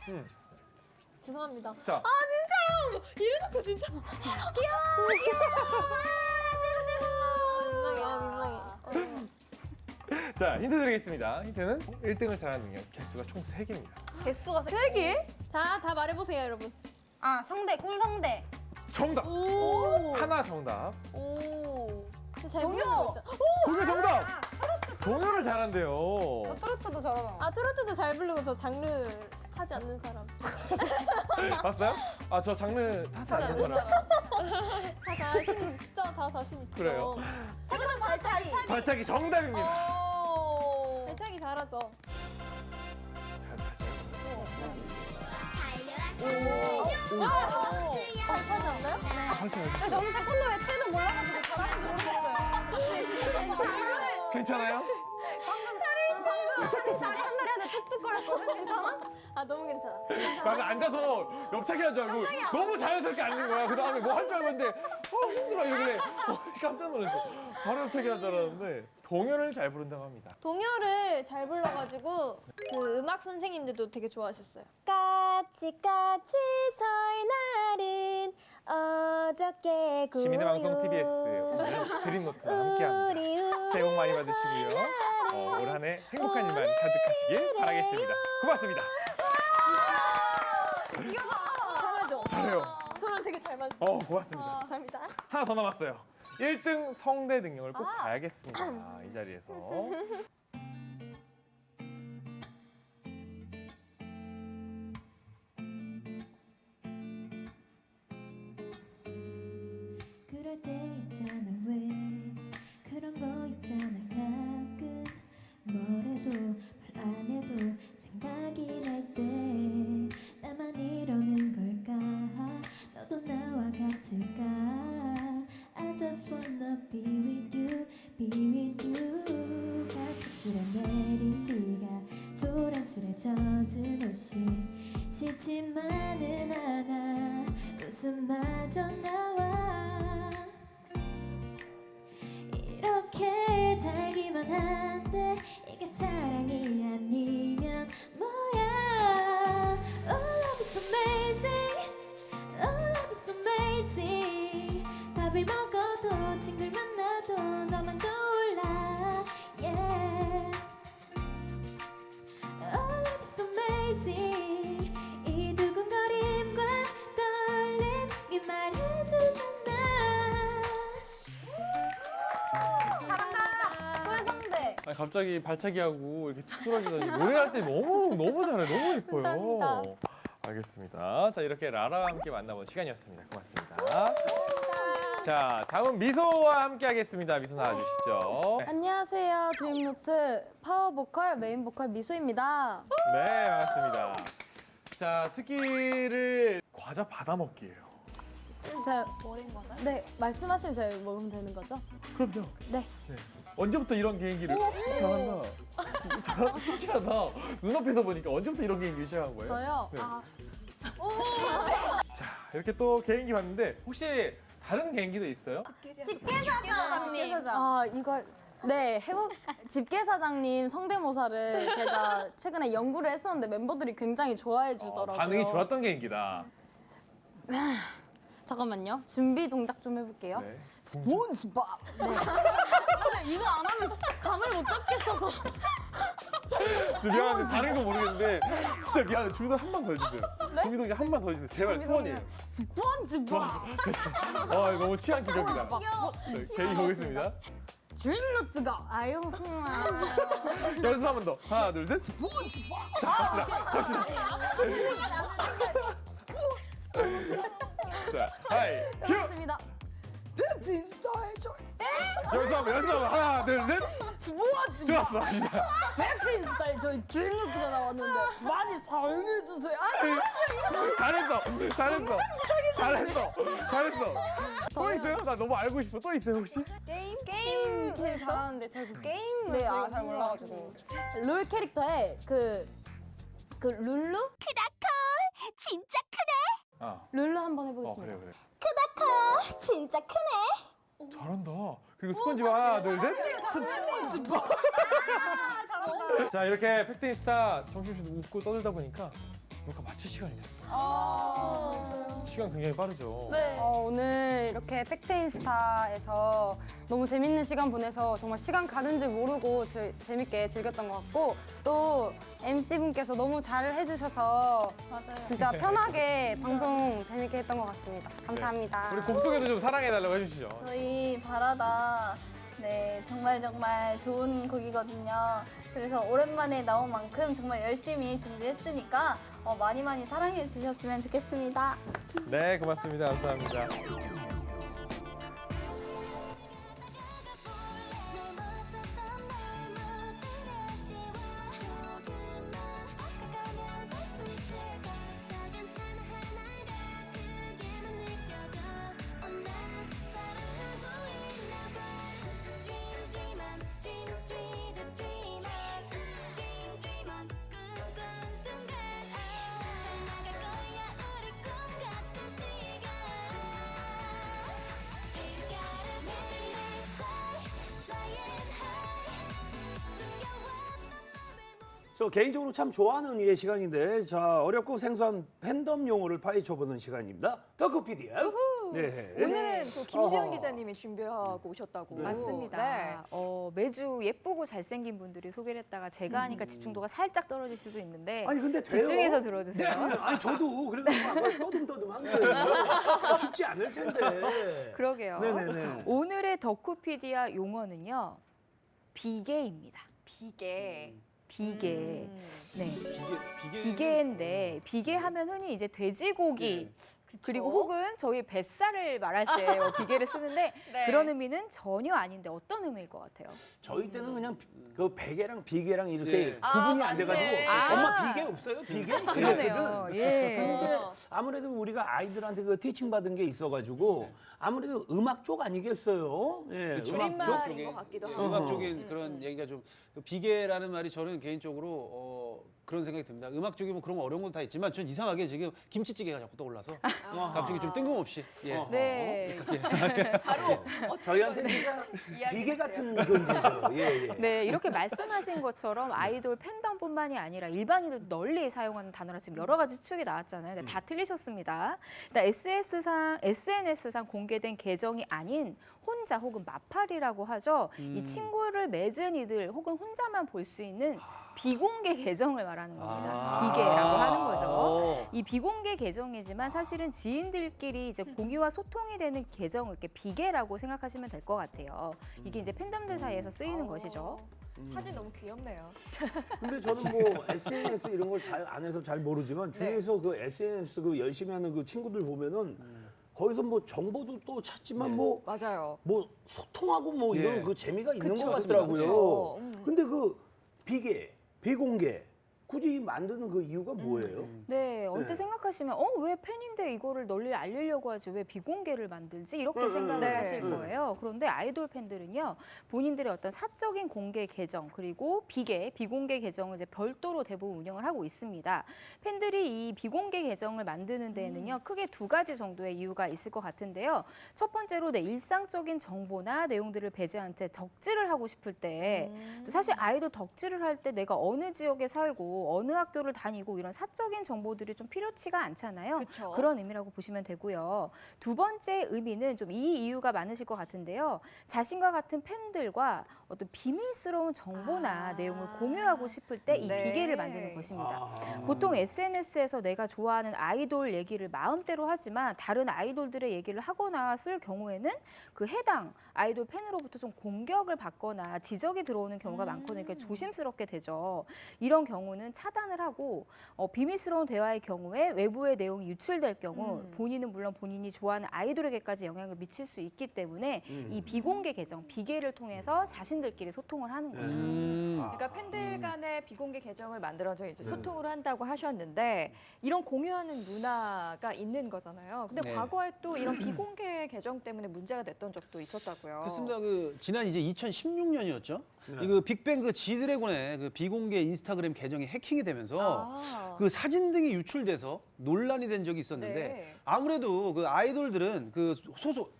음. 죄송합니다. 자. 아 진짜요? 이래놓고 진짜 귀여워. 민망해. 자, 힌트 드리겠습니다. 힌트는 1등을 자랑하는 능력 개수가 총 3개입니다. 개수가 3개? 자, 다 말해보세요, 여러분. 아 성대 꿀성대. 정답! 오. 하나 정답. 오. 잘 동요. 부르는 거 있잖아. 그게 정답! 동요를 잘한대요. 트로트도 저러잖아. 아, 트로트도 잘 부르고 저 장르 타지 않는 사람. 봤어요? 아, 저 장르 타지 않는 사람. 다 자신 있죠? 다 자신 있죠? 그래요. 태그는 발차기. 발차기 정답입니다. 오. 발차기 잘하죠? 잘하지 않나요? 근데 저는 태권도의 태는 몰라가지고 잘하는지 모르겠어요. 괜찮아요? 방금 다리 한 다리 하나 뚝뚝거렸거든. 괜찮아? 아, 너무 괜찮아. 나는 앉아서 옆차기 한 줄 알고 너무 자연스럽게 앉는 거야. 그 다음에 뭐 할 줄 알고 했는데 힘들어 이러길래 깜짝 놀랐어. 바로 옆차기 한 줄 알았는데 동요를 잘 부른다고 합니다. 동요를 잘 불러가지고 그 음악 선생님들도 되게 좋아하셨어요. 까치까치 설날은 어저께 고요 시민의 방송 TBS 오늘은 드림노트와 함께합니다. 새해 복 많이 받으시고요. 올 한 해 행복한 일만 가득하시길 바라겠습니다. 고맙습니다. 잘하죠? 잘해요. 저랑 되게 잘 맞으세요. 고맙습니다. 감사합니다. 하나 더 남았어요. 1등 성대 능력을 꼭 봐야겠습니다. 이 자리에서. 그럴 때 있잖아 왜 그런 거 있잖아 가끔 뭐래도 말 안 해도 생각이 날 때 나만 이러는 걸까 너도 나와 같을까 I just wanna be with you 갑작스레 내린 비가 소란스레 젖은 옷이 싫지만은 않아 웃음마저 나와 이렇게 달기만 한데 이게 사랑이 아니면 뭐야 Oh love is amazing Oh love is amazing 밥을 먹어도 친구를 만나도 너만 떠올라 Yeah Oh love is amazing 이 두근거림과 떨림이 말해주잖아 꿀성대. 아니, 갑자기 발차기하고 이렇게 툭툭하더니 노래할 때 너무 잘해. 너무 예뻐요. 감사합니다. 알겠습니다. 자, 이렇게 라라와 함께 만나본 시간이었습니다. 고맙습니다. 자, 다음 미소와 함께 하겠습니다. 미소 나와주시죠. 안녕하세요. 드림노트 파워보컬 메인보컬 미소입니다. 네, 반갑습니다. 자, 특기를 과자 받아먹기예요. 제가 네, 말씀하시면 제가 먹으면 되는 거죠? 그럼요. 네. 언제부터 이런 개인기를 잘한다. 잘한다. 신기하다. 눈앞에서 보니까 언제부터 이런 개인기를 시작한 거예요? 저요? 네. 자, 이렇게 또 개인기 봤는데 혹시 다른 개인기도 있어요? 집게사장님. 아, 이걸 네, 집게사장님 성대모사를 제가 최근에 연구를 했었는데 멤버들이 굉장히 좋아해 주더라고요. 반응이 좋았던 개인기다. 잠깐만요. 준비 동작 좀 해볼게요. 네. 스폰지밥. 네. 이거 안 하면 감을 못 잡겠어서. 미안한데 다른 거 모르겠는데 진짜 미안해. 준비 동작 한 번 더 해주세요. 준비 동작 한 번 더 해주세요. 제발 소원이에요. 스폰지밥. 너무 취향 지적이다. 네, 개인기 보겠습니다. 드림노트가 아유. 연습 한 번 더. 하나, 둘, 셋. 자, 갑시다. 자, 하이, 큐! 고맙습니다. 팬티 스타일 연습 한번. 하나, 둘, 셋. 스포츠 좋았어, 갑시다. 팬티 스타일 저희 드림노트가 나왔는데 많이 사용해주세요. 잘했어. 또 있어요? 나 너무 알고 싶어. 또 있어요, 혹시? 게임 되게 잘하는데 제가 그 게임을 네, 저희가 잘 몰라가지고. 롤 캐릭터에 그 룰루? 크다 커 진짜 크네 아. 룰루 한번 해보겠습니다. 그래. 크다 커 진짜 크네. 잘한다. 그리고 스펀지밥 하나, 둘, 셋. 자, 이렇게 팩트인스타 정신없이 웃고 떠들다 보니까 녹화 마칠 시간이 됐어요. 시간 굉장히 빠르죠. 네. 오늘 이렇게 팩트인스타에서 너무 재밌는 시간 보내서 정말 시간 가는 줄 모르고 재밌게 즐겼던 것 같고 또 MC분께서 너무 잘 해주셔서 진짜 편하게 방송 재밌게 했던 것 같습니다. 감사합니다. 우리 곡 소개도 좀 사랑해달라고 해주시죠. 저희 바라다 네 정말 좋은 곡이거든요. 그래서 오랜만에 나온 만큼 정말 열심히 준비했으니까 많이 사랑해 주셨으면 좋겠습니다. 네, 고맙습니다. 감사합니다. 저 개인적으로 참 좋아하는 이 시간인데 자 어렵고 생소한 팬덤 용어를 파헤쳐보는 시간입니다. 덕후피디야. 네. 오늘은 또 김지현 기자님이 준비하고 오셨다고. 맞습니다. 네. 매주 예쁘고 잘생긴 분들이 소개를 했다가 제가 하니까 집중도가 살짝 떨어질 수도 있는데 아니 근데 돼요? 집중해서 들어주세요. 네, 아니 저도 그래서 떠듬떠듬한 거예요. 쉽지 않을 텐데. 그러게요. 네네네. 오늘의 덕후피디아 용어는요. 비계입니다. 비계. 비계. 네. 비계인데 비계 하면 흔히 이제 돼지고기 그리고 혹은 저희 뱃살을 말할 때 비계를 쓰는데 네. 그런 의미는 전혀 아닌데 어떤 의미일 것 같아요? 저희 때는 그냥 그 베개랑 비계랑 이렇게 네. 구분이 아, 안 돼가지고 맞네. 엄마 비계 없어요? 비계? 그러네요. 이랬거든. 예. 근데 아무래도 우리가 아이들한테 그 티칭 받은 게 있어가지고 아무래도 음악 쪽 아니겠어요? 예. 그쵸. 음악 쪽. 줄임말인 것 같기도 하고. 음악적인 그런 얘기가 좀 비계라는 말이 저는 개인적으로 그런 생각이 듭니다. 음악적인 뭐 그런 거 어려운 건 다 있지만 전 이상하게 지금 김치찌개가 자꾸 떠올라서 갑자기 좀 뜬금없이 예. 네. 바로 저희한테 진짜 비계 같은 존재죠. 예, 예. 네, 이렇게 말씀하신 것처럼 아이돌 팬덤뿐만이 아니라 일반인들도 널리 사용하는 단어라 지금 여러 가지 추측이 나왔잖아요. 근데 다 틀리셨습니다. 일단 SNS상 공개된 계정이 아닌 혼자 혹은 마팔이라고 하죠. 이 친구를 맺은 이들 혹은 혼자만 볼 수 있는 비공개 계정을 말하는 겁니다. 비계라고 하는 거죠. 이 비공개 계정이지만 사실은 지인들끼리 이제 공유와 소통이 되는 계정을 이렇게 비계라고 생각하시면 될 것 같아요. 이게 이제 팬덤들 사이에서 쓰이는 것이죠. 사진 너무 귀엽네요. 근데 저는 뭐 SNS 이런 걸 잘 안 해서 잘 모르지만 주위에서 그 SNS 그 열심히 하는 그 친구들 보면은 거기서 뭐 정보도 또 찾지만 뭐 맞아요. 뭐 소통하고 뭐 이런 예. 그 재미가 있는 그쵸, 것 같더라고요. 그쵸. 근데 그 비계, 비공개 굳이 만드는 그 이유가 뭐예요? 네, 언뜻 네. 생각하시면 왜 팬인데 이거를 널리 알리려고 하지 왜 비공개를 만들지 이렇게 생각을 네. 하실 거예요. 그런데 아이돌 팬들은요 본인들의 어떤 사적인 공개 계정 그리고 비공개 계정을 이제 별도로 대부분 운영을 하고 있습니다. 팬들이 이 비공개 계정을 만드는 데에는요 크게 두 가지 정도의 이유가 있을 것 같은데요. 첫 번째로 내 일상적인 정보나 내용들을 배제한 채 덕질을 하고 싶을 때 또 사실 아이돌 덕질을 할 때 내가 어느 지역에 살고 어느 학교를 다니고 이런 사적인 정보들이 좀 필요치가 않잖아요. 그쵸. 그런 의미라고 보시면 되고요. 두 번째 의미는 좀 이 이유가 많으실 것 같은데요. 자신과 같은 팬들과 어떤 비밀스러운 정보나 내용을 공유하고 싶을 때 이 네. 비계를 만드는 것입니다. 보통 SNS에서 내가 좋아하는 아이돌 얘기를 마음대로 하지만 다른 아이돌들의 얘기를 하거나 쓸 경우에는 그 해당 아이돌 팬으로부터 좀 공격을 받거나 지적이 들어오는 경우가 많거든요. 그러니까 조심스럽게 되죠. 이런 경우는 차단을 하고 비밀스러운 대화의 경우에 외부의 내용이 유출될 경우 본인은 물론 본인이 좋아하는 아이돌에게까지 영향을 미칠 수 있기 때문에 이 비공개 계정, 비계를 통해서 자신들의 지인들끼리 소통을 하는 거죠. 그러니까 팬들 간의 비공개 계정을 만들어서 이제 소통을 한다고 하셨는데 이런 공유하는 문화가 있는 거잖아요. 근데 네. 과거에 또 이런 비공개 계정 때문에 문제가 됐던 적도 있었다고요. 그렇습니다. 그 지난 이제 2016년이었죠. 네. 그 빅뱅 그 지드래곤의 그 비공개 인스타그램 계정이 해킹이 되면서 그 사진 등이 유출돼서 논란이 된 적이 있었는데 네. 아무래도 그 아이돌들은 그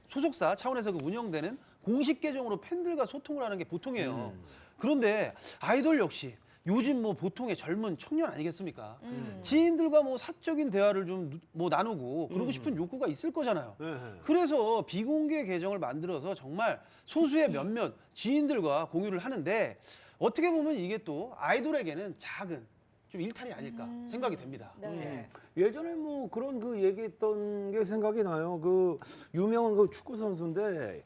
소속사 차원에서 그 운영되는 공식 계정으로 팬들과 소통을 하는 게 보통이에요. 그런데 아이돌 역시 요즘 뭐 보통의 젊은 청년 아니겠습니까? 지인들과 뭐 사적인 대화를 좀 뭐 나누고 그러고 싶은 욕구가 있을 거잖아요. 그래서 비공개 계정을 만들어서 정말 소수의 몇몇 지인들과 공유를 하는데 어떻게 보면 이게 또 아이돌에게는 작은 좀 일탈이 아닐까 생각이 됩니다. 네. 예전에 뭐 그런 그 얘기했던 게 생각이 나요. 그 유명한 그 축구 선수인데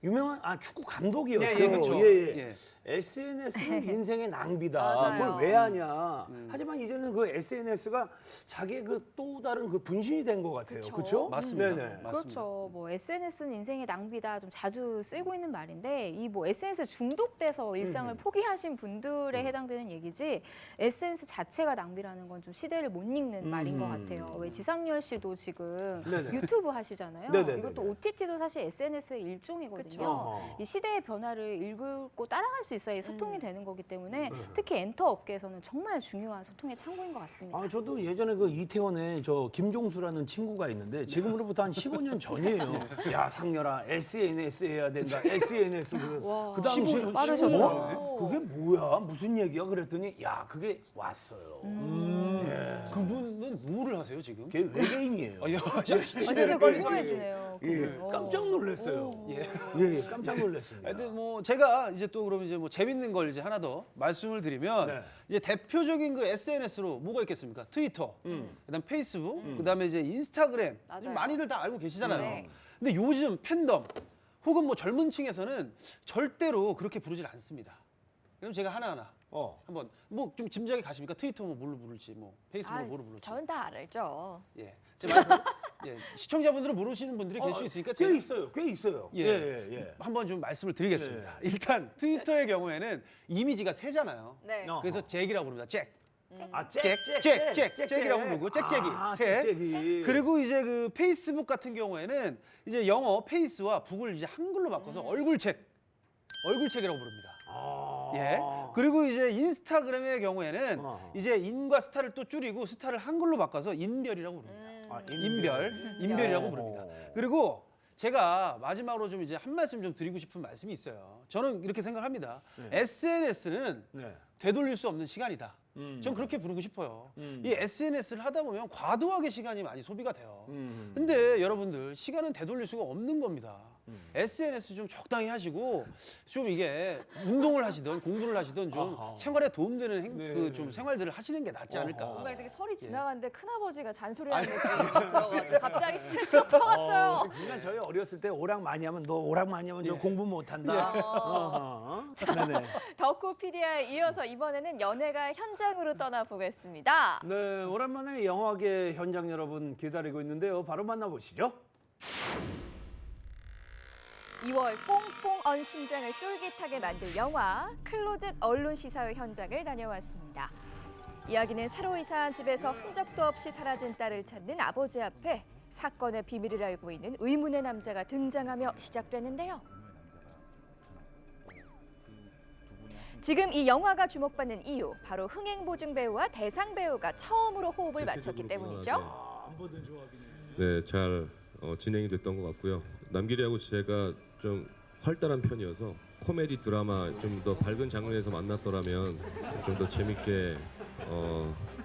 유명한 축구 감독이었죠. 예, 그렇죠. 예. SNS는 인생의 낭비다. 맞아요. 그걸 왜 하냐. 하지만 이제는 그 SNS가 자기의 그 또 다른 그 분신이 된 것 같아요. 그렇죠? 맞습니다. 네네. 맞습니다. 그렇죠. 뭐 SNS는 인생의 낭비다 좀 자주 쓰고 있는 말인데 이 뭐 SNS 중독돼서 일상을 포기하신 분들에 해당되는 얘기지 SNS 자체가 낭비라는 건 좀 시대를 못 읽는 말인 것 같아요. 왜 지상렬 씨도 지금 네네. 유튜브 하시잖아요. 네네네네. 이것도 OTT도 사실 SNS의 일종이거든요. 그쵸. 이 시대의 변화를 읽고 따라갈 수 있어야 소통이 되는 거기 때문에 특히 엔터 업계에서는 정말 중요한 소통의 창구인 것 같습니다. 저도 예전에 그 이태원에 저 김종수라는 친구가 있는데 지금으로부터 한 15년 전이에요. 야, 상렬아, SNS 해야 된다. SNS. 그 당시에 빠르셨다. 그게 뭐야? 무슨 얘기야? 그랬더니 야, 그게 왔어요. 예. 그분은 뭐를 하세요 지금? 걔 외계인이에요. 진짜 궁금해지네요. 예, 깜짝 놀랐어요. 예, 깜짝 놀랐습니다. 하여튼 뭐 제가 이제 또 그럼 이제 뭐 재밌는 걸 이제 하나 더 말씀을 드리면 네. 이제 대표적인 그 SNS로 뭐가 있겠습니까? 트위터, 그다음 페이스북, 그다음에 이제 인스타그램 맞아요. 많이들 다 알고 계시잖아요. 네. 근데 요즘 팬덤 혹은 뭐 젊은 층에서는 절대로 그렇게 부르질 않습니다. 그럼 제가 하나하나 한번 뭐 좀 짐작이 가십니까? 트위터 뭐 뭘로 부를지, 뭐 페이스북 뭐 뭐로 부를지. 저는 다 알죠. 예. 제 말씀, 예. 시청자분들은 모르시는 분들이 계실 수 있으니까 꽤 제가 있어요. 꽤 있어요. 예. 한번 좀 말씀을 드리겠습니다. 일단 트위터의 경우에는 이미지가 세잖아요. 네. 그래서 잭이라고 부릅니다. 잭. 잭이라고 잭이라고 부르고 잭잭이. 셋. 잭잭이. 그리고 이제 그 페이스북 같은 경우에는 이제 영어 페이스와 북을 이제 한글로 바꿔서 얼굴책이라고 부릅니다. 예. 그리고 이제 인스타그램의 경우에는 이제 인과 스타를 또 줄이고 스타를 한글로 바꿔서 인별이라고 부릅니다. 인별이라고 부릅니다. 그리고 제가 마지막으로 좀 이제 한 말씀 좀 드리고 싶은 말씀이 있어요. 저는 이렇게 생각합니다. SNS는 되돌릴 수 없는 시간이다. 전 그렇게 부르고 싶어요. 이 SNS를 하다 보면 과도하게 시간이 많이 소비가 돼요. 근데 여러분들 시간은 되돌릴 수가 없는 겁니다. SNS 좀 적당히 하시고 좀 이게 운동을 하시든 공부를 하시든 좀 생활에 도움되는 그 좀 생활들을 하시는 게 낫지 않을까. 뭔가 되게 설이 지나갔는데 큰아버지가 잔소리하는 느낌이 들어가지고 갑자기 스트레스가 풀어갔어요. 그러니까 저희 어렸을 때 오락 많이 하면 너 오락 많이 하면 저 공부 못한다. 네네. 덕후 PD에 이어서 이번에는 연예가 현장으로 떠나보겠습니다. 네, 오랜만에 영화계 현장 여러분 기다리고 있는데요. 바로 만나보시죠. 2월 뽕뽕 언 심장을 쫄깃하게 만들 영화 클로젯 언론 시사회 현장을 다녀왔습니다. 이야기는 새로 이사한 집에서 흔적도 없이 사라진 딸을 찾는 아버지 앞에 사건의 비밀을 알고 있는 의문의 남자가 등장하며 시작되는데요. 지금 이 영화가 주목받는 이유, 바로 흥행보증 배우와 대상 배우가 처음으로 호흡을 맞췄기 때문이죠. 네, 잘 진행이 됐던 것 같고요. 남길이하고 제가 좀 활달한 편이어서 코미디 드라마 좀 더 밝은 장르에서 만났더라면 좀 더 재밌게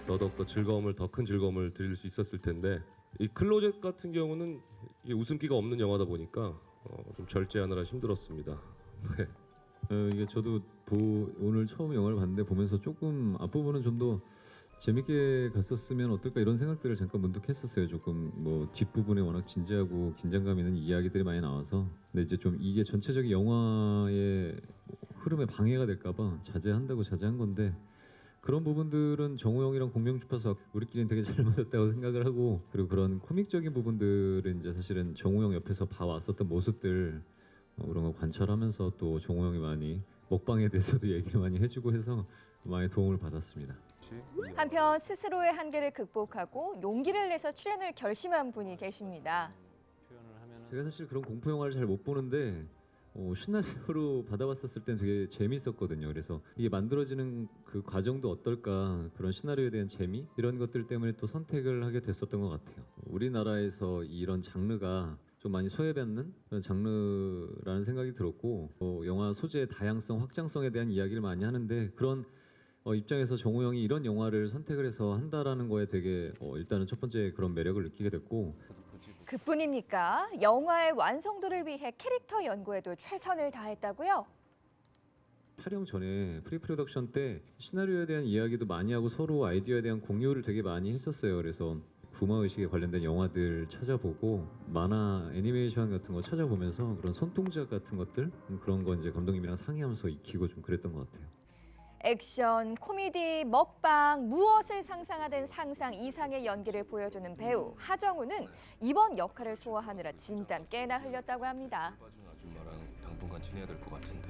더더욱 더 큰 즐거움을 드릴 수 있었을 텐데 이 클로젯 같은 경우는 이게 웃음기가 없는 영화다 보니까 좀 절제하느라 힘들었습니다. 네. 이게 저도 오늘 처음 영화를 봤는데 보면서 조금 앞부분은 좀 더 재밌게 갔었으면 어떨까 이런 생각들을 잠깐 문득 했었어요. 조금 뭐 뒷부분에 워낙 진지하고 긴장감 있는 이야기들이 많이 나와서 근데 이제 좀 이게 전체적인 영화의 흐름에 방해가 될까 봐 자제한다고 자제한 건데 그런 부분들은 정우 형이랑 공명 주파수 우리끼리는 되게 잘 맞았다고 생각을 하고 그리고 그런 코믹적인 부분들은 이제 사실은 정우 형 옆에서 봐왔었던 모습들 그런 거 관찰하면서 또 종호 형이 많이 먹방에 대해서도 얘기를 많이 해주고 해서 많이 도움을 받았습니다. 한편 스스로의 한계를 극복하고 용기를 내서 출연을 결심한 분이 계십니다. 제가 사실 그런 공포 영화를 잘 못 보는데 시나리오로 받아봤었을 땐 되게 재밌었거든요. 그래서 이게 만들어지는 그 과정도 어떨까, 그런 시나리오에 대한 재미 이런 것들 때문에 또 선택을 하게 됐었던 것 같아요. 우리나라에서 이런 장르가 좀 많이 소외받는 그런 장르라는 생각이 들었고, 영화 소재의 다양성, 확장성에 대한 이야기를 많이 하는데 그런 입장에서 정우 형이 이런 영화를 선택을 해서 한다라는 거에 되게 일단은 첫 번째 그런 매력을 느끼게 됐고, 그뿐입니까? 영화의 완성도를 위해 캐릭터 연구에도 최선을 다했다고요? 촬영 전에 프리프로덕션 때 시나리오에 대한 이야기도 많이 하고 서로 아이디어에 대한 공유를 되게 많이 했었어요. 그래서 구마의식에 관련된 영화들 찾아보고 만화 애니메이션 같은 거 찾아보면서 그런 손동작 같은 것들 그런 거 이제 감독님이랑 상의하면서 익히고 좀 그랬던 것 같아요. 액션, 코미디, 먹방, 무엇을 상상하든 상상 이상의 연기를 보여주는 배우 하정우는 이번 역할을 소화하느라 진땀 꽤나 흘렸다고 합니다. 아줌마랑 당분간 지내야 될 것 같은데.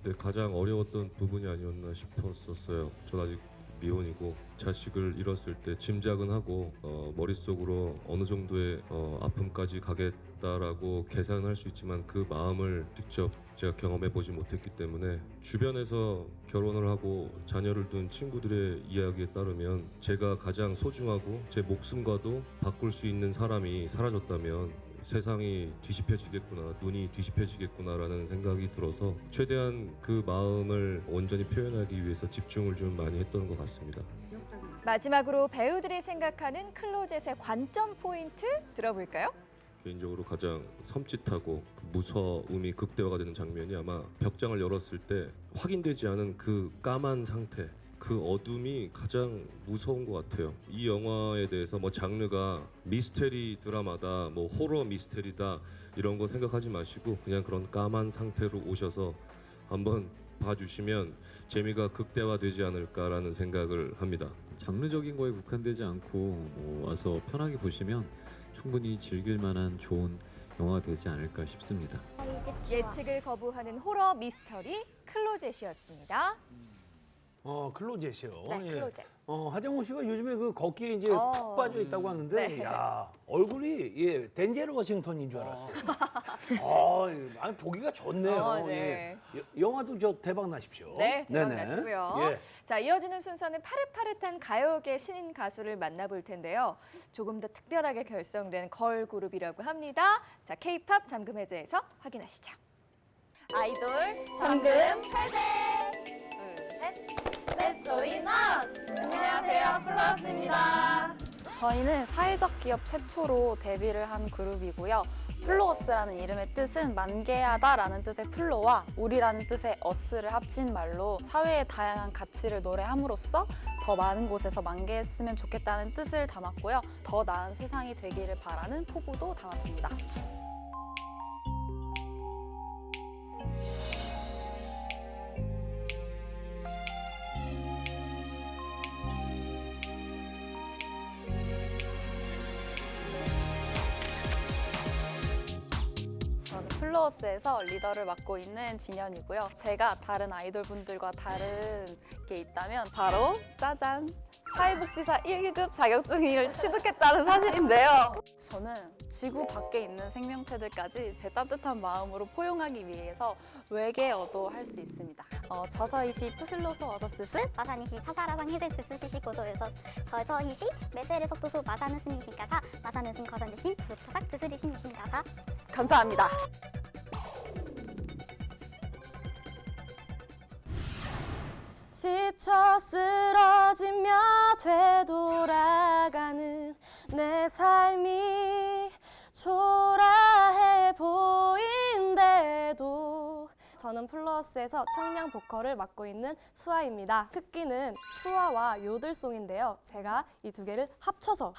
네, 가장 어려웠던 부분이 아니었나 싶었었어요. 전 아직 미혼이고 자식을 잃었을 때 짐작은 하고 머릿속으로 어느 정도의 아픔까지 가겠다라고 계산할 수 있지만 그 마음을 직접 제가 경험해보지 못했기 때문에 주변에서 결혼을 하고 자녀를 둔 친구들의 이야기에 따르면 제가 가장 소중하고 제 목숨과도 바꿀 수 있는 사람이 사라졌다면 세상이 뒤집혀지겠구나, 눈이 뒤집혀지겠구나라는 생각이 들어서 최대한 그 마음을 온전히 표현하기 위해서 집중을 좀 많이 했던 것 같습니다. 마지막으로 배우들이 생각하는 클로젯의 관점 포인트 들어볼까요? 개인적으로 가장 섬찟하고 무서움이 극대화가 되는 장면이 아마 벽장을 열었을 때 확인되지 않은 그 까만 상태, 그 어둠이 가장 무서운 것 같아요. 이 영화에 대해서 뭐 장르가 미스테리 드라마다, 뭐 호러 미스테리다 이런 거 생각하지 마시고 그냥 그런 까만 상태로 오셔서 한번 봐주시면 재미가 극대화되지 않을까라는 생각을 합니다. 장르적인 거에 국한되지 않고 뭐 와서 편하게 보시면 충분히 즐길 만한 좋은 영화가 되지 않을까 싶습니다. 예측을 거부하는 호러 미스터리 클로젯이었습니다. 클로젯이요. 네, 클로젯. 하정우 씨가 요즘에 그 걷기에 이제 푹 빠져 있다고 하는데, 네. 야 얼굴이 덴젤 워싱턴인 줄 알았어요. 아니 보기가 좋네요. 네. 영화도 저 대박 나십시오. 네, 대박 네네. 나시고요. 예. 자, 이어지는 순서는 파릇파릇한 가요계 신인 가수를 만나볼 텐데요. 조금 더 특별하게 결성된 걸그룹이라고 합니다. 자, K-팝 잠금 해제에서 확인하시죠. 아이돌 잠금 해제. 둘, 셋. Let's join us. 안녕하세요, 플러스입니다. 저희는 사회적 기업 최초로 데뷔를 한 그룹이고요. 플로어스라는 이름의 뜻은 만개하다라는 뜻의 플로와 우리라는 뜻의 어스를 합친 말로 사회의 다양한 가치를 노래함으로써 더 많은 곳에서 만개했으면 좋겠다는 뜻을 담았고요. 더 나은 세상이 되기를 바라는 포부도 담았습니다. 플로어스에서 리더를 맡고 있는 진현이고요. 제가 다른 아이돌 분들과 다른 게 있다면 바로 짜잔! 사회복지사 1급 자격증을 취득했다는 사실인데요. 저는 지구 밖에 있는 생명체들까지 제 따뜻한 마음으로 포용하기 위해서 외계어도 할 수 있습니다. 저서이시 푸슬로소 어서스스 마산이시 사사라상 해제주 스시시 고소에서 저서이시 메세레 속도소 마사는 스니신 가사 마사는 승 거산드신 부속타삭 드스리신 미신 가사. 감사합니다. 지쳐 쓰러지며 되돌아가는 내 삶이 초라해 보인대도 저는 플러스에서 청량 보컬을 맡고 있는 수아입니다. 특기는 수아와 요들송인데요. 제가 이 두 개를 합쳐서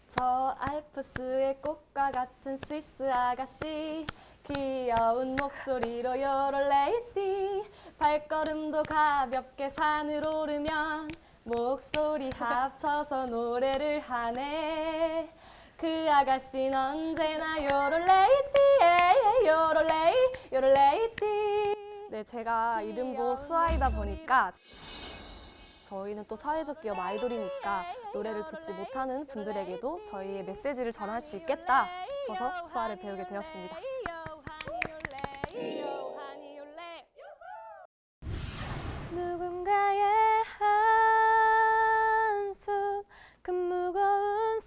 저 알프스의 꽃과 같은 스위스 아가씨 귀여운 목소리로 요롤레이디 발걸음도 가볍게 산을 오르면 목소리 합쳐서 노래를 하네 그 아가씨는 언제나 요롤레이디에 요롤 요럴레이티. 네, 제가 이름도 수아이다 보니까 저희는 또 사회적 기업 아이돌이니까 노래를 듣지 못하는 분들에게도 저희의 메시지를 전할 수 있겠다 싶어서 수아를 배우게 되었습니다. 누군가의 한숨 그 무거운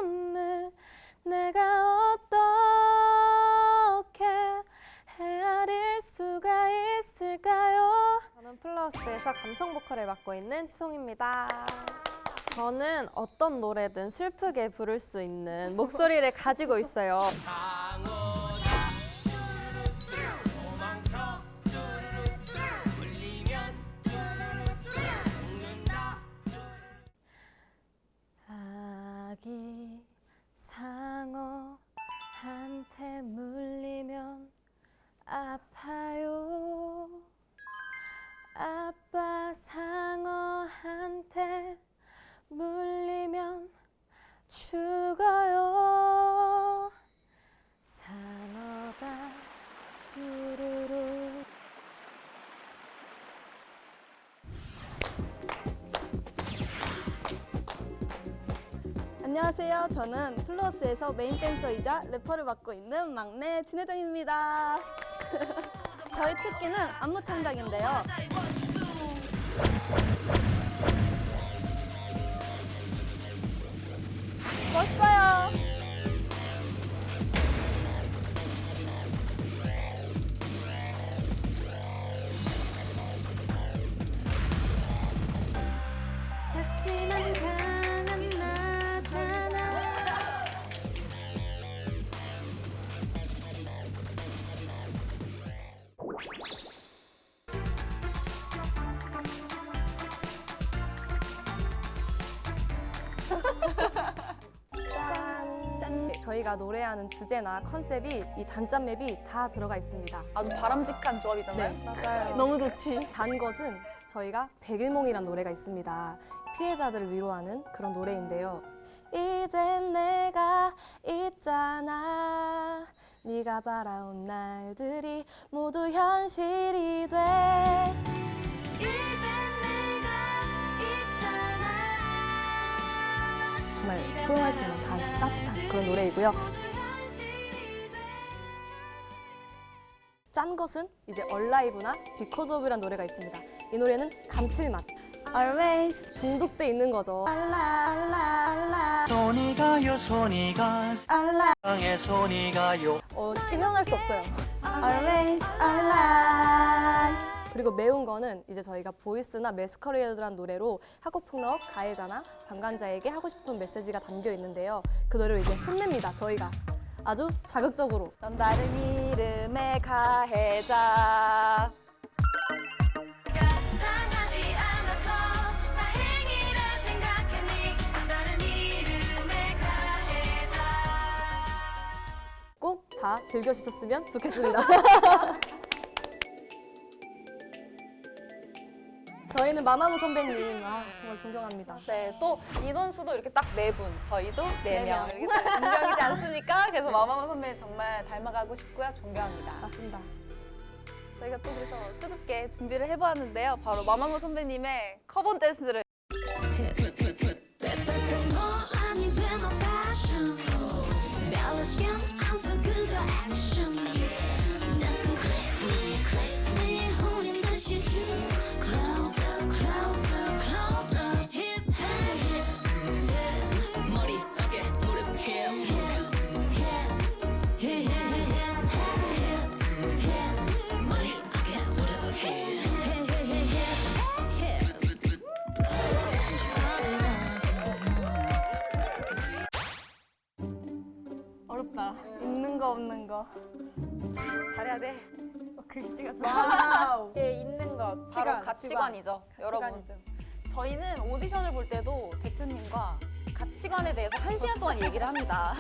숨을 내가 어떻게 헤아릴 수가 있을까요? 저는 플러스에서 감성 보컬을 맡고 있는 지송입니다. 저는 어떤 노래든 슬프게 부를 수 있는 목소리를 가지고 있어요. 아기 상어한테 물리면 아파요. 아빠 상어한테 물리면 죽어요. 상어가 두루루. 안녕하세요. 저는 플러스에서 메인 댄서이자 래퍼를 맡고 있는 막내 진혜정입니다. 저희 특기는 안무 창작인데요. 멋있어요. 작지만 강한 나잖아. 짠! 저희가 노래하는 주제나 컨셉이 이 단짠 맵이 다 들어가 있습니다. 아주 바람직한 조합이잖아요. 네, 맞아요. 너무 좋지. 단 것은 저희가 백일몽이란 노래가 있습니다. 피해자들을 위로하는 그런 노래인데요. 이젠 내가 있잖아. 네가 바라온 날들이 모두 현실이 돼. 정말 포용할 수 있는 따뜻한 그런 노래이고요. 짠 것은 이제 얼라이브나 Because of이라는 노래가 있습니다. 이 노래는 감칠맛. Always 중독돼 있는 거죠. 손이 가요 손이 가 사랑의 손이 가요. 쉽게 헤어날 수 없어요. Always alive. 그리고 매운 거는 이제 저희가 보이스나 매스커레이드라는 노래로 학업폭력 가해자나 방관자에게 하고 싶은 메시지가 담겨 있는데요. 그 노래를 이제 혼냅니다. 저희가 아주 자극적으로. 넌 다른 이름의 가해자. 당하지 않아서 다행이라 생각했니? 넌 다른 이름의 가해자. 꼭 다 즐겨주셨으면 좋겠습니다. 저희는 마마무 선배님 정말 존경합니다. 네, 또 인원수도 이렇게 딱 4분, 저희도 4명 이렇게 인정이지 않습니까? 그래서 마마무 선배님 정말 닮아가고 싶고요, 존경합니다. 맞습니다. 저희가 또 그래서 수줍게 준비를 해보았는데요. 바로 마마무 선배님의 커버 댄스를 어렵다. 있는 거 없는 거. 잘해야 돼. 글씨가 와우. 예, 있는 것. 바로 가치관이죠, 여러분. 저희는 오디션을 볼 때도 대표님과 가치관에 대해서 1시간 동안 얘기를 합니다.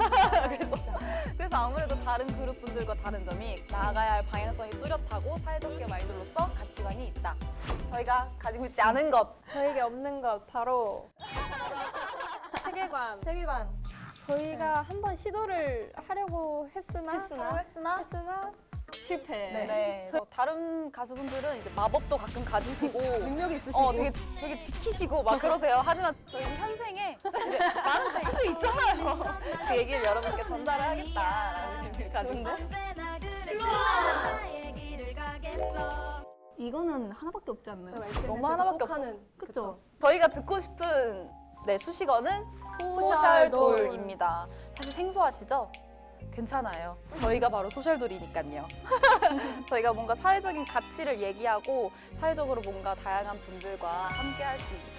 그래서 아무래도 다른 그룹 분들과 다른 점이 나아가야 할 방향성이 뚜렷하고 사회적 기업 아이돌로서 가치관이 있다. 저희가 가지고 있지 않은 것. 저에게 없는 것 바로 세계관. 저희가 한번 시도를 하려고 했으나 실패. 네. 다른 가수분들은 이제 마법도 가끔 가지시고 능력이 있으시고 되게 지키시고 막 그러세요. 하지만 저희는 현생에 이제 많은 가수들이 있잖아요. 그 얘기를 여러분께 전달을 하겠다라는 의미를 가지고. 이거는 하나밖에 없지 않나요? 너무 하나밖에 없어요. 그쵸? 저희가 듣고 싶은 수식어는 소셜돌입니다. 사실 생소하시죠? 괜찮아요. 저희가 바로 소셜돌이니까요. 저희가 뭔가 사회적인 가치를 얘기하고 사회적으로 뭔가 다양한 분들과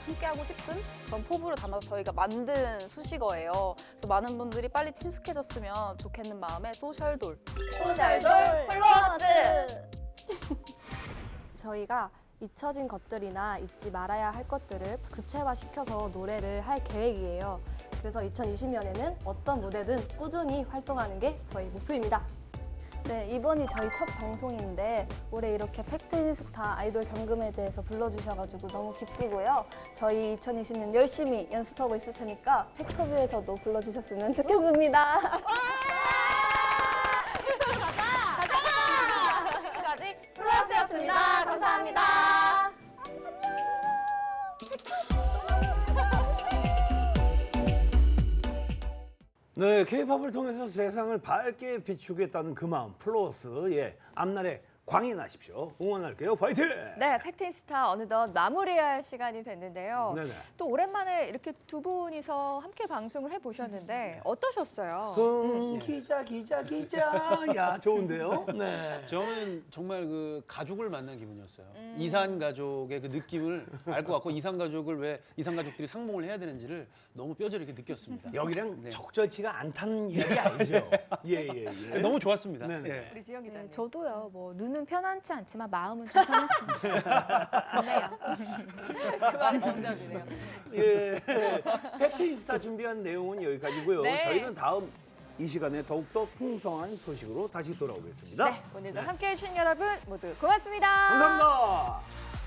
함께하고 싶은 그런 포부를 담아서 저희가 만든 수식어예요. 그래서 많은 분들이 빨리 친숙해졌으면 좋겠는 마음에 소셜돌 플러스! 저희가 잊혀진 것들이나 잊지 말아야 할 것들을 구체화시켜서 노래를 할 계획이에요. 그래서 2020년에는 어떤 무대든 꾸준히 활동하는 게 저희 목표입니다. 네, 이번이 저희 첫 방송인데 올해 이렇게 팩트인스타 아이돌 잠금해제에서 불러주셔가지고 너무 기쁘고요. 저희 2020년 열심히 연습하고 있을 테니까 팩터뷰에서도 불러주셨으면 좋겠습니다. 지금까지 플러스였습니다. 감사합니다. 네, K-팝을 통해서 세상을 밝게 비추겠다는 그 마음 플러스 앞날에 광이 나십시오. 응원할게요. 파이팅! 네, 팩트인스타 어느덧 마무리할 시간이 됐는데요. 네네. 또 오랜만에 이렇게 두 분이서 함께 방송을 해보셨는데 어떠셨어요? 기자. 야, 좋은데요? 네. 저는 정말 그 가족을 만난 기분이었어요. 이산 가족의 그 느낌을 알 것 같고 이산 가족들이 상봉을 해야 되는지를 너무 뼈저리게 느꼈습니다. 여기랑 적절치가 않다는 이야기 아니죠? 예. 너무 좋았습니다. 네네. 우리 지영 기자님. 저도요. 뭐 눈은 편안치 않지만 마음은 좀 편했습니다. 좋네요. 그 말이 정답이네요. 예. 팩트인스타 준비한 내용은 여기까지고요. 네. 저희는 다음 이 시간에 더욱더 풍성한 소식으로 다시 돌아오겠습니다. 네, 오늘도 함께해 주신 여러분 모두 고맙습니다. 감사합니다.